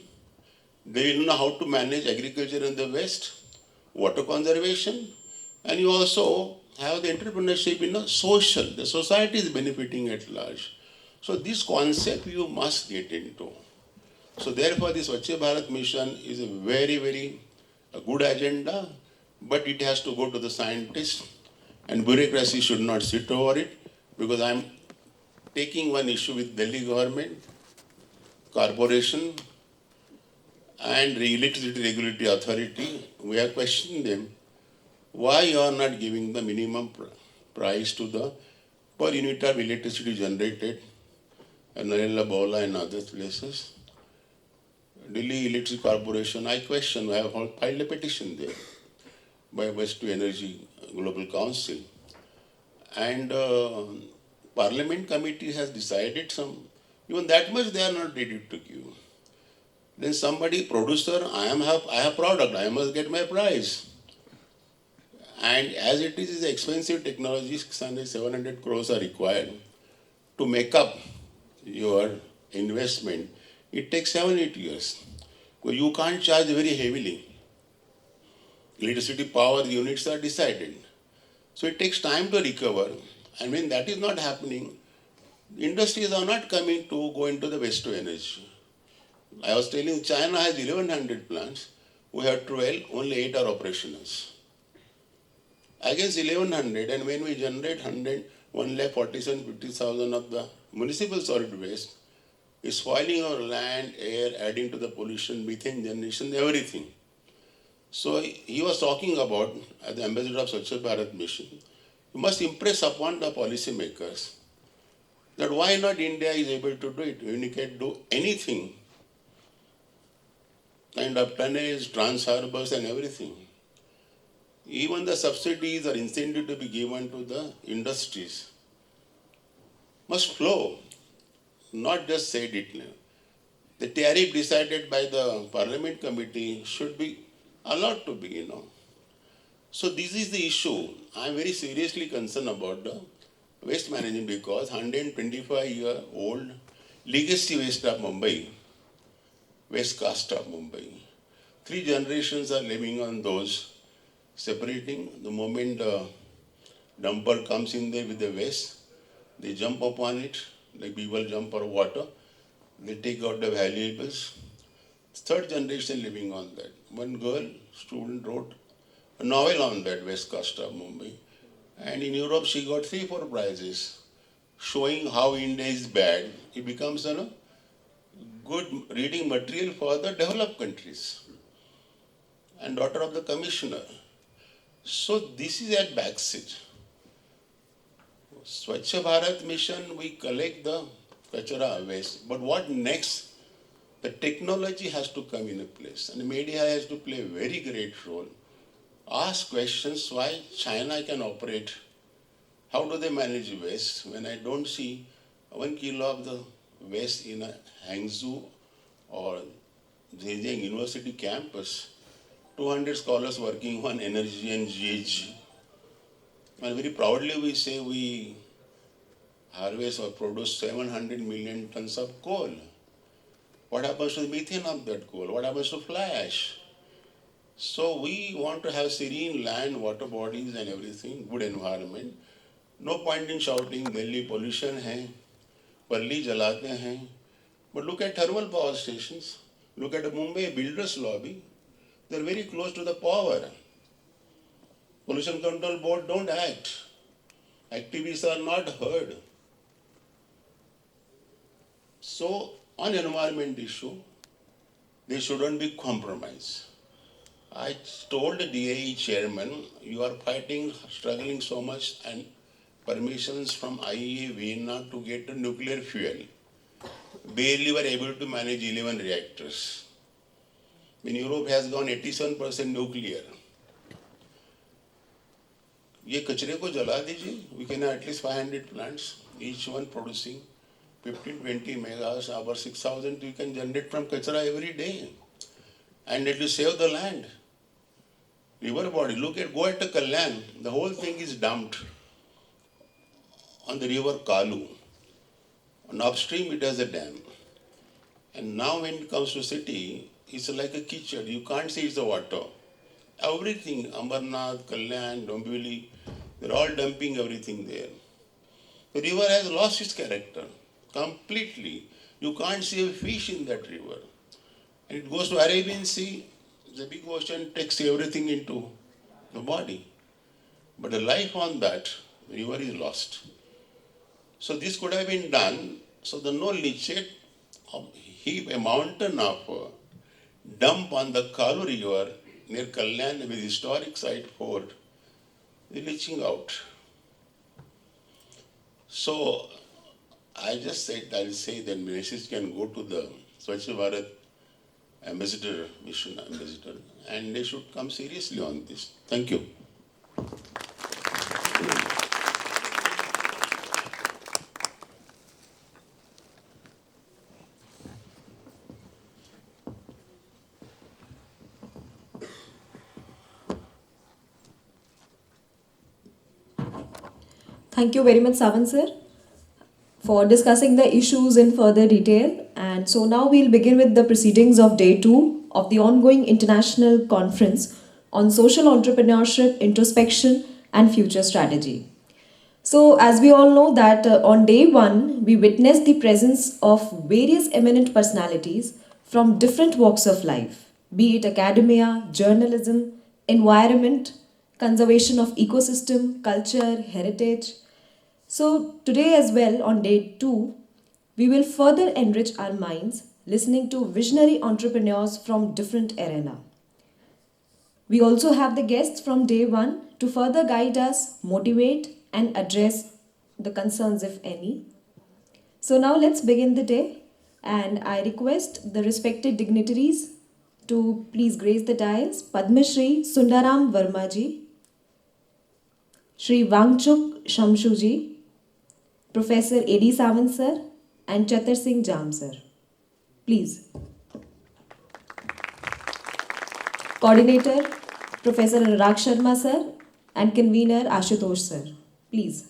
They will know how to manage agriculture in the West, water conservation, and you also have the entrepreneurship in a social. The society is benefiting at large. So this concept you must get into. So therefore this Swachh Bharat mission is a very, very good agenda, but it has to go to the scientists, and bureaucracy should not sit over it, because I'm taking one issue with Delhi government, corporation, and the Electricity Regulatory Authority. We are questioning them, why you are not giving the minimum price to the per unit of electricity generated in Narela, Baula and other places. Delhi Electricity Corporation, I question, I have filed a petition there by Waste to Energy Global Council. And Parliament Committee has decided some, even that much they are not ready to give. Then somebody, producer, I have product, I must get my price. And as it is expensive technology, 600, 700 crores are required to make up your investment. It takes 7-8 years. Because you can't charge very heavily. Electricity power units are decided. So it takes time to recover. And when that is not happening, industries are not coming to go into the waste to energy. I was telling China has 1100 plants. We have 12, only 8 are operational. Against 1100, and when we generate 1,47,50,000 of the municipal solid waste, is spoiling our land, air, adding to the pollution, methane generation, everything. So he was talking about, as the ambassador of Swachh Bharat mission, you must impress upon the policy makers that why not India is able to do it. When you can do anything, kind of tonnage, trans harbors, and everything. Even the subsidies or incentive to be given to the industries must flow, not just said it. The tariff decided by the Parliament Committee should be allowed to be, So this is the issue. I am very seriously concerned about the waste management because 125-year-old legacy waste of Mumbai, waste caste of Mumbai. 3 generations are living on those, separating. The moment the dumper comes in there with the waste, they jump upon it, like people jump for water. They take out the valuables. 3rd generation living on that. One girl, student, wrote a novel on that West Coast of Mumbai. And in Europe, she got 3-4 prizes, showing how India is bad. It becomes a good reading material for the developed countries. And daughter of the commissioner. So this is at backseat. Swachh Bharat mission, we collect the kachara waste. But what next? The technology has to come in place. And the media has to play a very great role. Ask questions why China can operate. How do they manage waste? When I don't see 1 kilo of the waste in a Hangzhou or Zhejiang University campus, 200 scholars working on energy and GHG. And very proudly we say we harvest or produce 700 million tons of coal. What happens to the methane of that coal? What happens to fly ash? So we want to have serene land, water bodies and everything, good environment. No point in shouting Delhi pollution hai, Palli jalate hain. But look at thermal power stations. Look at the Mumbai builders lobby. They're very close to the power. Pollution Control Board don't act. Activists are not heard. So on environment issue, they shouldn't be compromised. I told the DAE chairman, you are fighting, struggling so much and permissions from IAEA Vienna to get the nuclear fuel. Barely were able to manage 11 reactors. When Europe has gone 87% nuclear. ये कचरे को जला दीजिए. We can have at least 500 plants, each one producing 15-20 megas, over 6,000 you can generate from kachra every day. And it will save the land. River body, go at the Kalyan, the whole thing is dumped on the river Kalu. And upstream it has a dam. And now when it comes to city, it's like a kitchen. You can't see it's the water. Everything, Ambarnath, Kalyan, Dombivli, they're all dumping everything there. The river has lost its character completely. You can't see a fish in that river. And it goes to Arabian Sea, the big ocean takes everything into the body. But the life on that river is lost. So this could have been done. So the no leachate, heap a mountain of dump on the Kalu river near Kalyan with historic site fort, the leaching out. So I just said, I'll say that message can go to the Swachh Bharat ambassador, mission ambassador, and they should come seriously on this. Thank you. Thank you very much, Sawant sir, for discussing the issues in further detail. And so now we'll begin with the proceedings of day 2 of the ongoing international conference on social entrepreneurship, introspection, and future strategy. So as we all know that on day 1, we witnessed the presence of various eminent personalities from different walks of life, be it academia, journalism, environment, conservation of ecosystem, culture, heritage. So today as well, on day 2, we will further enrich our minds listening to visionary entrepreneurs from different arena. We also have the guests from day 1 to further guide us, motivate and address the concerns if any. So now let's begin the day, and I request the respected dignitaries to please grace the dais Padma Shri Sundaram Verma ji, Shri Wangchuk Shamshu ji, Professor A.D. Sawant sir, and Chatar Singh Jam sir. Please. Coordinator Professor Anurag Sharma sir and convener Ashutosh sir. Please.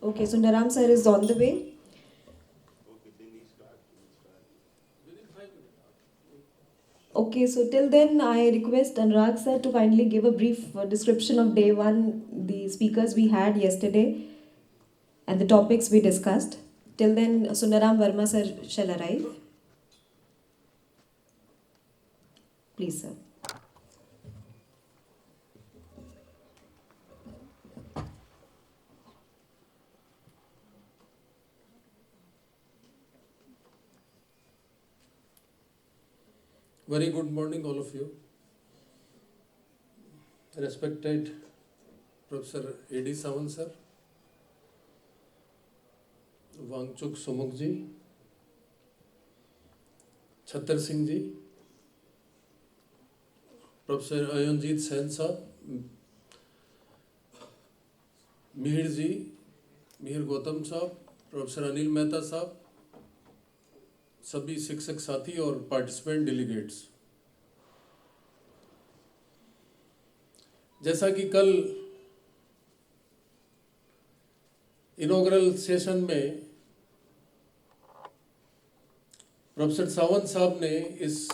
Okay, Sundaram sir is on the way. Okay, so till then I request Anurag sir to kindly give a brief description of day one, the speakers we had yesterday and the topics we discussed. Till then Sundaram Verma sir shall arrive. Please sir. Very good morning, all of you. Respected Professor A.D. Sawant sir, Wangchuk Sumukh ji, Chatar Singh ji, Professor Ayanjit Sen sahab, Mihir ji, Mihir Gautam sahab, Professor Anil Mehta sahab, सभी शिक्षक साथी और participant delegates, जैसा कि कल inaugural session में professor Sawant साहब ने इस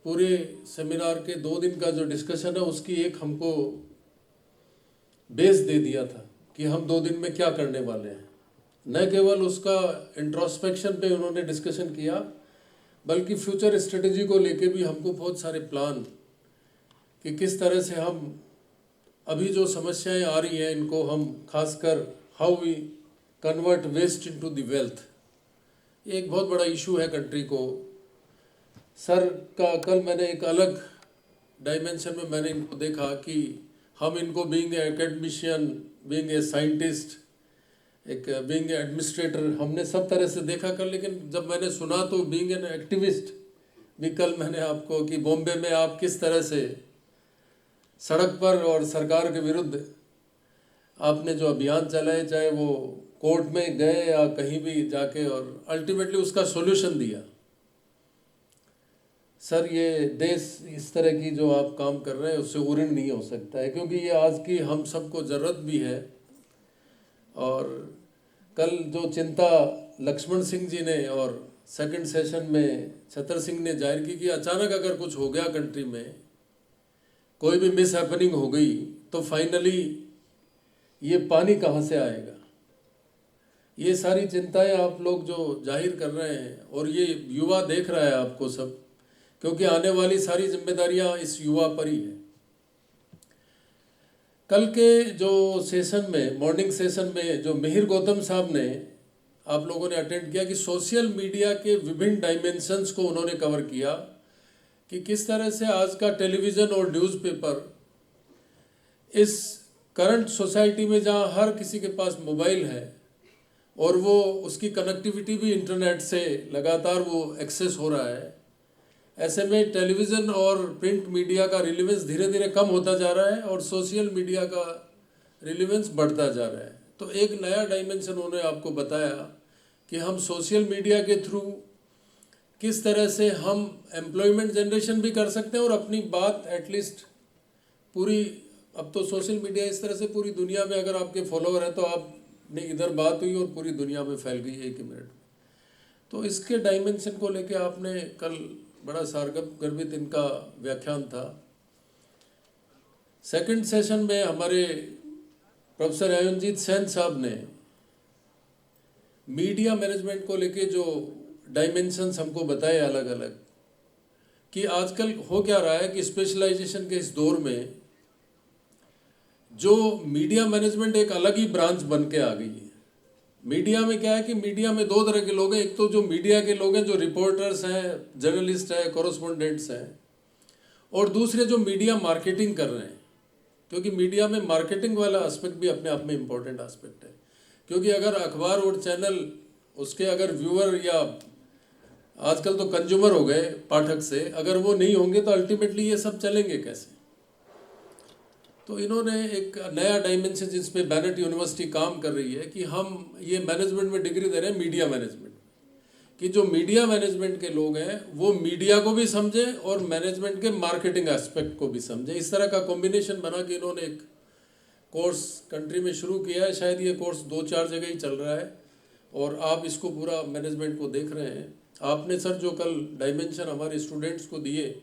पूरे सेमिनार के 2 दिन का जो डिस्कशन है उसकी एक हमको बेस दे दिया था कि हम 2 दिन में क्या करने वाले हैं। न केवल उसका इंट्रोस्पेक्शन पे उन्होंने डिस्कशन किया, बल्कि फ्यूचर स्ट्रेटजी को लेके भी हमको बहुत सारे प्लान कि किस तरह से हम अभी जो समस्याएं आ रही हैं इनको हम खासकर how we convert waste into the wealth, ये एक बहुत बड़ा इशू है कंट्री को। सर का कल मैंने एक अलग डायमेंशन में मैंने इनको देखा कि हम इनको being a academician, being a scientist, एक बीइंग एडमिनिस्ट्रेटर हमने सब तरह से देखा कर, लेकिन जब मैंने सुना तो बीइंग एन एक्टिविस्ट भी कल मैंने आपको कि बॉम्बे में आप किस तरह से सड़क पर और सरकार के विरुद्ध आपने जो अभियान चलाए, चाहे वो कोर्ट में गए या कहीं भी जाके, और अल्टीमेटली उसका सॉल्यूशन दिया। सर ये देश इस तरह की जो आप काम कर रहे हैं उससे उऋण नहीं हो सकता है, क्योंकि ये आज की हम सबको ज़रूरत भी है। और कल जो चिंता लक्ष्मण सिंह जी ने और सेकंड सेशन में छतर सिंह ने जाहिर की कि अचानक अगर कुछ हो गया कंट्री में, कोई भी मिस हैपनिंग हो गई, तो फाइनली ये पानी कहाँ से आएगा। ये सारी चिंताएं आप लोग जो जाहिर कर रहे हैं, और ये युवा देख रहा है आपको सब, क्योंकि आने वाली सारी जिम्मेदारियां इस युवा पर ही है। कल के जो सेशन में, मॉर्निंग सेशन में जो मिहिर गौतम साहब ने आप लोगों ने अटेंड किया कि सोशल मीडिया के विभिन्न डायमेंशंस को उन्होंने कवर किया कि किस तरह से आज का टेलीविज़न और न्यूज़पेपर इस करंट सोसाइटी में जहां हर किसी के पास मोबाइल है और वो उसकी कनेक्टिविटी भी इंटरनेट से लगातार वो एक्सेस हो रहा है, ऐसे में टेलीविज़न और प्रिंट मीडिया का रिलेवेंस धीरे धीरे कम होता जा रहा है और सोशल मीडिया का रिलेवेंस बढ़ता जा रहा है। तो एक नया डायमेंशन उन्होंने आपको बताया कि हम सोशल मीडिया के थ्रू किस तरह से हम एम्प्लॉयमेंट जनरेशन भी कर सकते हैं और अपनी बात एटलीस्ट पूरी, अब तो सोशल मीडिया इस तरह से पूरी दुनिया में अगर आपके फॉलोअर हैं तो आपने इधर बात हुई और पूरी दुनिया में फैल गई 1 मिनट में। तो इसके डायमेंशन को लेके आपने कल बड़ा सारगर्भित इनका व्याख्यान था। सेकंड सेशन में हमारे प्रोफेसर अयनजीत सेन साहब ने मीडिया मैनेजमेंट को लेके जो डायमेंशंस हमको बताए अलग अलग, कि आजकल हो क्या रहा है कि स्पेशलाइजेशन के इस दौर में जो मीडिया मैनेजमेंट एक अलग ही ब्रांच बन के आ गई है। मीडिया में क्या है कि मीडिया में दो तरह के लोग हैं, एक तो जो मीडिया के लोग हैं जो रिपोर्टर्स हैं, जर्नलिस्ट हैं, कॉरेस्पोंडेंट्स हैं, और दूसरे जो मीडिया मार्केटिंग कर रहे हैं, क्योंकि मीडिया में मार्केटिंग वाला एस्पेक्ट भी अपने आप में इम्पोर्टेंट एस्पेक्ट है। क्योंकि अगर अखबार और चैनल उसके अगर व्यूअर या आजकल तो कंज्यूमर हो गए पाठक से, अगर वो नहीं होंगे तो अल्टीमेटली ये सब चलेंगे कैसे। तो इन्होंने एक नया डायमेंशन जिसमें बैनेट यूनिवर्सिटी काम कर रही है कि हम ये मैनेजमेंट में डिग्री दे रहे हैं, मीडिया मैनेजमेंट, कि जो मीडिया मैनेजमेंट के लोग हैं वो मीडिया को भी समझें और मैनेजमेंट के मार्केटिंग एस्पेक्ट को भी समझें। इस तरह का कॉम्बिनेशन बना के इन्होंने एक कोर्स कंट्री में शुरू किया है। शायद ये कोर्स 2-4 जगह ही चल रहा है और आप इसको पूरा मैनेजमेंट को देख रहे हैं। आपने सर जो कल डायमेंशन हमारे स्टूडेंट्स को दिए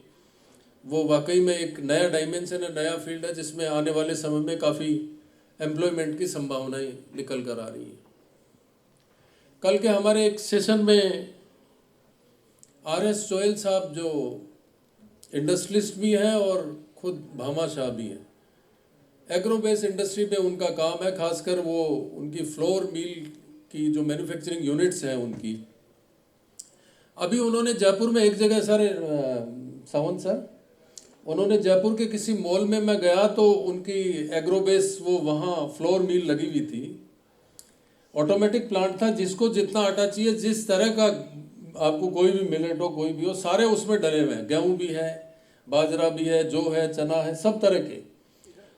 वो वाकई में एक नया डायमेंशन है, नया फील्ड है जिसमें आने वाले समय में काफ़ी एम्प्लॉयमेंट की संभावनाएं निकल कर आ रही हैं। कल के हमारे एक सेशन में RS चोयल साहब जो इंडस्ट्रियलिस्ट भी हैं और खुद भामाशाह भी हैं, एग्रो बेस इंडस्ट्री पे उनका काम है, खासकर वो उनकी फ्लोर मिल की जो मैन्युफैक्चरिंग यूनिट्स हैं उनकी। अभी उन्होंने जयपुर में एक जगह सर सावंत सर, उन्होंने जयपुर के किसी मॉल में मैं गया तो उनकी एग्रो बेस वो वहाँ फ्लोर मिल लगी हुई थी, ऑटोमेटिक प्लांट था, जिसको जितना आटा चाहिए, जिस तरह का आपको कोई भी मिलेट हो कोई भी हो, सारे उसमें डले हुए हैं। गेहूँ भी है, बाजरा भी है, जो है चना है, सब तरह के।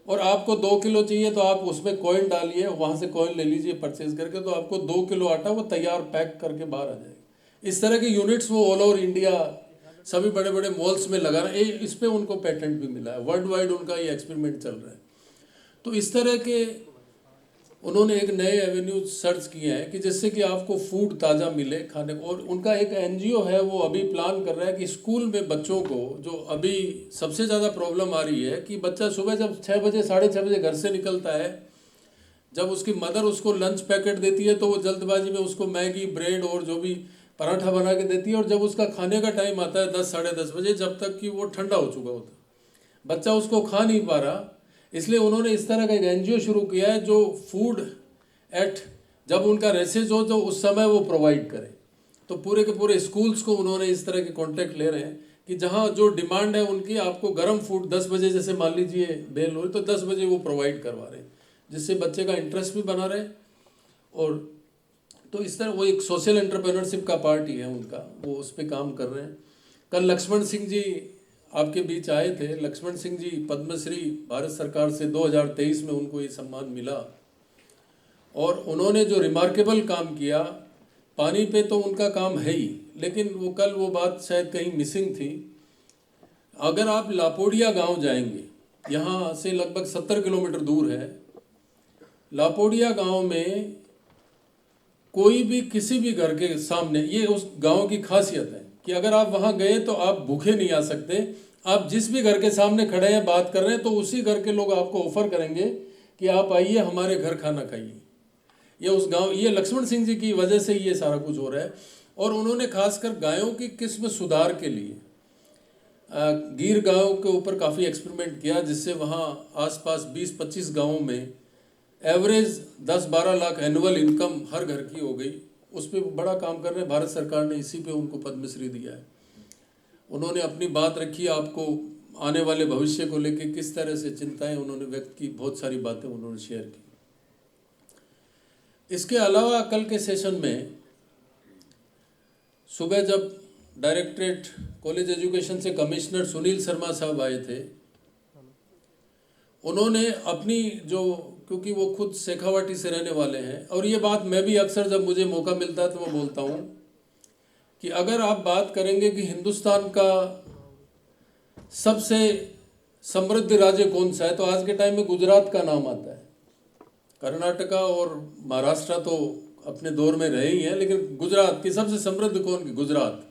और आपको 2 किलो चाहिए तो आप उसमें कॉइन डालिए, वहाँ से कॉइन ले लीजिए परचेज करके, तो आपको 2 किलो आटा वो तैयार पैक करके बाहर आ जाएगा। इस तरह के यूनिट्स वो ऑल ओवर इंडिया सभी बड़े बड़े मॉल्स में लगा रहे हैं। इस पर उनको पेटेंट भी मिला है, वर्ल्ड वाइड उनका ये एक्सपेरिमेंट चल रहा है। तो इस तरह के उन्होंने एक नए एवेन्यू सर्च किए हैं कि जिससे कि आपको फूड ताज़ा मिले खाने को। और उनका एक NGO है वो अभी प्लान कर रहा है कि स्कूल में बच्चों को, जो अभी सबसे ज़्यादा प्रॉब्लम आ रही है कि बच्चा सुबह जब 6 बजे 6:30 बजे घर से निकलता है, जब उसकी मदर उसको लंच पैकेट देती है तो वो जल्दबाजी में उसको मैगी, ब्रेड और जो भी पराठा बना के देती है, और जब उसका खाने का टाइम आता है 10 साढ़े 10 बजे, जब तक कि वो ठंडा हो चुका होता है, बच्चा उसको खा नहीं पा रहा। इसलिए उन्होंने इस तरह का एक NGO शुरू किया है जो फूड एट जब उनका रेसेज हो तो उस समय वो प्रोवाइड करे। तो पूरे के पूरे स्कूल्स को उन्होंने इस तरह के कॉन्ट्रैक्ट ले रहे हैं कि जहाँ जो डिमांड है उनकी, आपको गर्म फूड 10 बजे जैसे मान लीजिए बेल हो रही तो 10 बजे वो प्रोवाइड करवा रहे हैं, जिससे बच्चे का इंटरेस्ट भी बना रहे। और तो इस तरह वो एक सोशल एंटरप्रेन्योरशिप का पार्ट ही है उनका, वो उस पर काम कर रहे हैं। कल लक्ष्मण सिंह जी आपके बीच आए थे। लक्ष्मण सिंह जी पद्मश्री भारत सरकार से 2023 में उनको ये सम्मान मिला, और उन्होंने जो रिमार्केबल काम किया, पानी पे तो उनका काम है ही, लेकिन वो कल वो बात शायद कहीं मिसिंग थी। अगर आप लापोडिया गांव जाएंगे, यहाँ से लगभग 70 किलोमीटर दूर है, लापोडिया गांव में कोई भी किसी भी घर के सामने, ये उस गांव की खासियत है कि अगर आप वहाँ गए तो आप भूखे नहीं आ सकते। आप जिस भी घर के सामने खड़े हैं बात कर रहे हैं तो उसी घर के लोग आपको ऑफर करेंगे कि आप आइए हमारे घर खाना खाइए। ये उस गांव, ये लक्ष्मण सिंह जी की वजह से ये सारा कुछ हो रहा है। और उन्होंने खासकर गायों की किस्म सुधार के लिए गिर गायों के ऊपर काफ़ी एक्सपेरिमेंट किया, जिससे वहाँ आसपास 20-25 गाँवों में एवरेज 10-12 लाख एनुअल इनकम हर घर की हो गई। उस पर बड़ा काम कर रहे हैं, भारत सरकार ने इसी पे उनको पद्मश्री दिया है। उन्होंने अपनी बात रखी, आपको आने वाले भविष्य को लेकर किस तरह से चिंताएं उन्होंने व्यक्त की, बहुत सारी बातें उन्होंने शेयर की। इसके अलावा कल के सेशन में सुबह जब डायरेक्टरेट कॉलेज एजुकेशन से कमिश्नर सुनील शर्मा साहब आए थे, उन्होंने अपनी जो, क्योंकि वो खुद शेखावाटी से रहने वाले हैं, और ये बात मैं भी अक्सर जब मुझे मौका मिलता है तो मैं बोलता हूँ कि अगर आप बात करेंगे कि हिंदुस्तान का सबसे समृद्ध राज्य कौन सा है, तो आज के टाइम में गुजरात का नाम आता है। कर्नाटका और महाराष्ट्र तो अपने दौर में रहे ही हैं, लेकिन गुजरात की सबसे समृद्ध कौन की? गुजरात।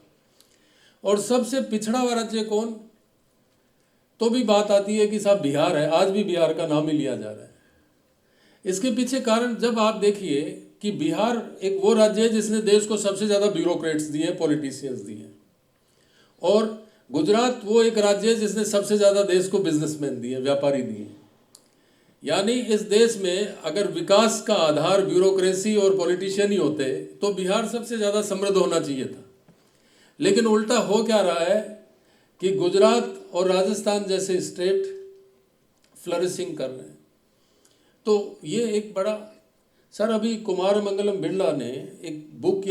और सबसे पिछड़ा हुआ राज्य कौन? तो भी बात आती है कि साहब बिहार है। आज भी बिहार का नाम ही लिया जा रहा है। इसके पीछे कारण जब आप देखिए कि बिहार एक वो राज्य है जिसने देश को सबसे ज़्यादा ब्यूरोक्रेट्स दिए हैं, पॉलिटिशियंस दिए हैं, और गुजरात वो एक राज्य है जिसने सबसे ज़्यादा देश को बिजनेसमैन दिए, व्यापारी दिए। यानी इस देश में अगर विकास का आधार ब्यूरोक्रेसी और पॉलिटिशियन ही होते तो बिहार सबसे ज़्यादा समृद्ध होना चाहिए था। लेकिन उल्टा हो क्या रहा है कि गुजरात और राजस्थान जैसे स्टेट फ्लरिशिंग कर रहे हैं। तो ये एक बड़ा सर, अभी कुमार मंगलम बिरला ने एक बुक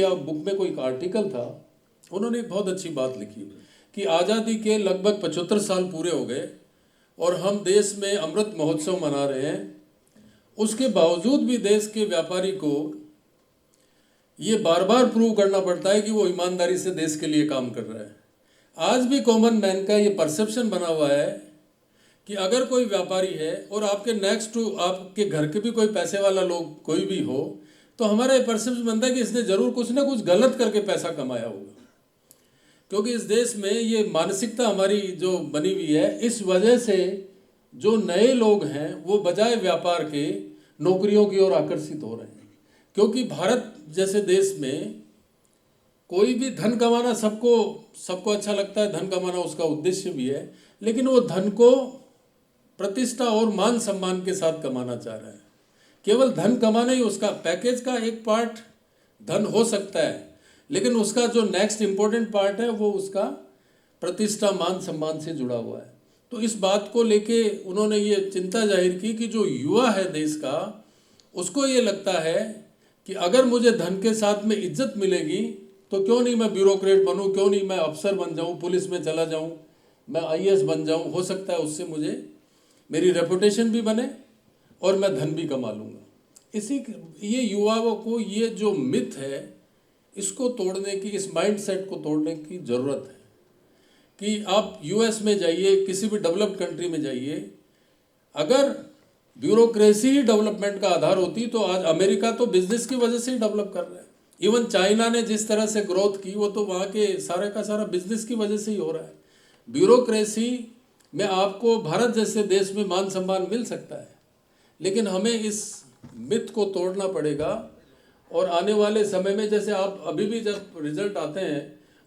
में कोई एक आर्टिकल था, उन्होंने एक बहुत अच्छी बात लिखी कि आज़ादी के लगभग 75 साल पूरे हो गए और हम देश में अमृत महोत्सव मना रहे हैं, उसके बावजूद भी देश के व्यापारी को ये बार बार प्रूव करना पड़ता है कि वो ईमानदारी से देश के लिए काम कर रहा है। आज भी कॉमन मैन का ये परसेप्शन बना हुआ है कि अगर कोई व्यापारी है और आपके नेक्स्ट टू आपके घर के भी कोई पैसे वाला लोग कोई भी हो, तो हमारा ये परसेप्शन बनता है कि इसने ज़रूर कुछ ना कुछ गलत करके पैसा कमाया होगा। क्योंकि इस देश में ये मानसिकता हमारी जो बनी हुई है, इस वजह से जो नए लोग हैं वो बजाय व्यापार के नौकरियों की ओर आकर्षित हो रहे हैं। क्योंकि भारत जैसे देश में कोई भी धन कमाना सबको अच्छा लगता है, धन कमाना उसका उद्देश्य भी है, लेकिन वो धन को प्रतिष्ठा और मान सम्मान के साथ कमाना चाह रहा है। केवल धन कमाना ही उसका पैकेज का एक पार्ट धन हो सकता है, लेकिन उसका जो नेक्स्ट इम्पोर्टेंट पार्ट है वो उसका प्रतिष्ठा मान सम्मान से जुड़ा हुआ है। तो इस बात को लेके उन्होंने ये चिंता जाहिर की कि जो युवा है देश का, उसको ये लगता है कि अगर मुझे धन के साथ में इज्जत मिलेगी तो क्यों नहीं मैं ब्यूरोक्रेट बनूं, क्यों नहीं मैं अफसर बन जाऊं, पुलिस में चला जाऊं, मैं IAS बन जाऊं, हो सकता है उससे मुझे मेरी रेपुटेशन भी बने और मैं धन भी कमा लूँगा। ये युवाओं को ये जो मिथ है इसको तोड़ने की, इस माइंडसेट को तोड़ने की ज़रूरत है कि आप US में जाइए, किसी भी डेवलप्ड कंट्री में जाइए, अगर ब्यूरोक्रेसी ही डेवलपमेंट का आधार होती तो आज अमेरिका तो बिजनेस की वजह से ही डेवलप कर रहा है। इवन चाइना ने जिस तरह से ग्रोथ की वो तो वहाँ के सारे का सारा बिजनेस की वजह से ही हो रहा है। ब्यूरोक्रेसी में आपको भारत जैसे देश में मान सम्मान मिल सकता है, लेकिन हमें इस मिथ को तोड़ना पड़ेगा। और आने वाले समय में जैसे आप अभी भी जब रिजल्ट आते हैं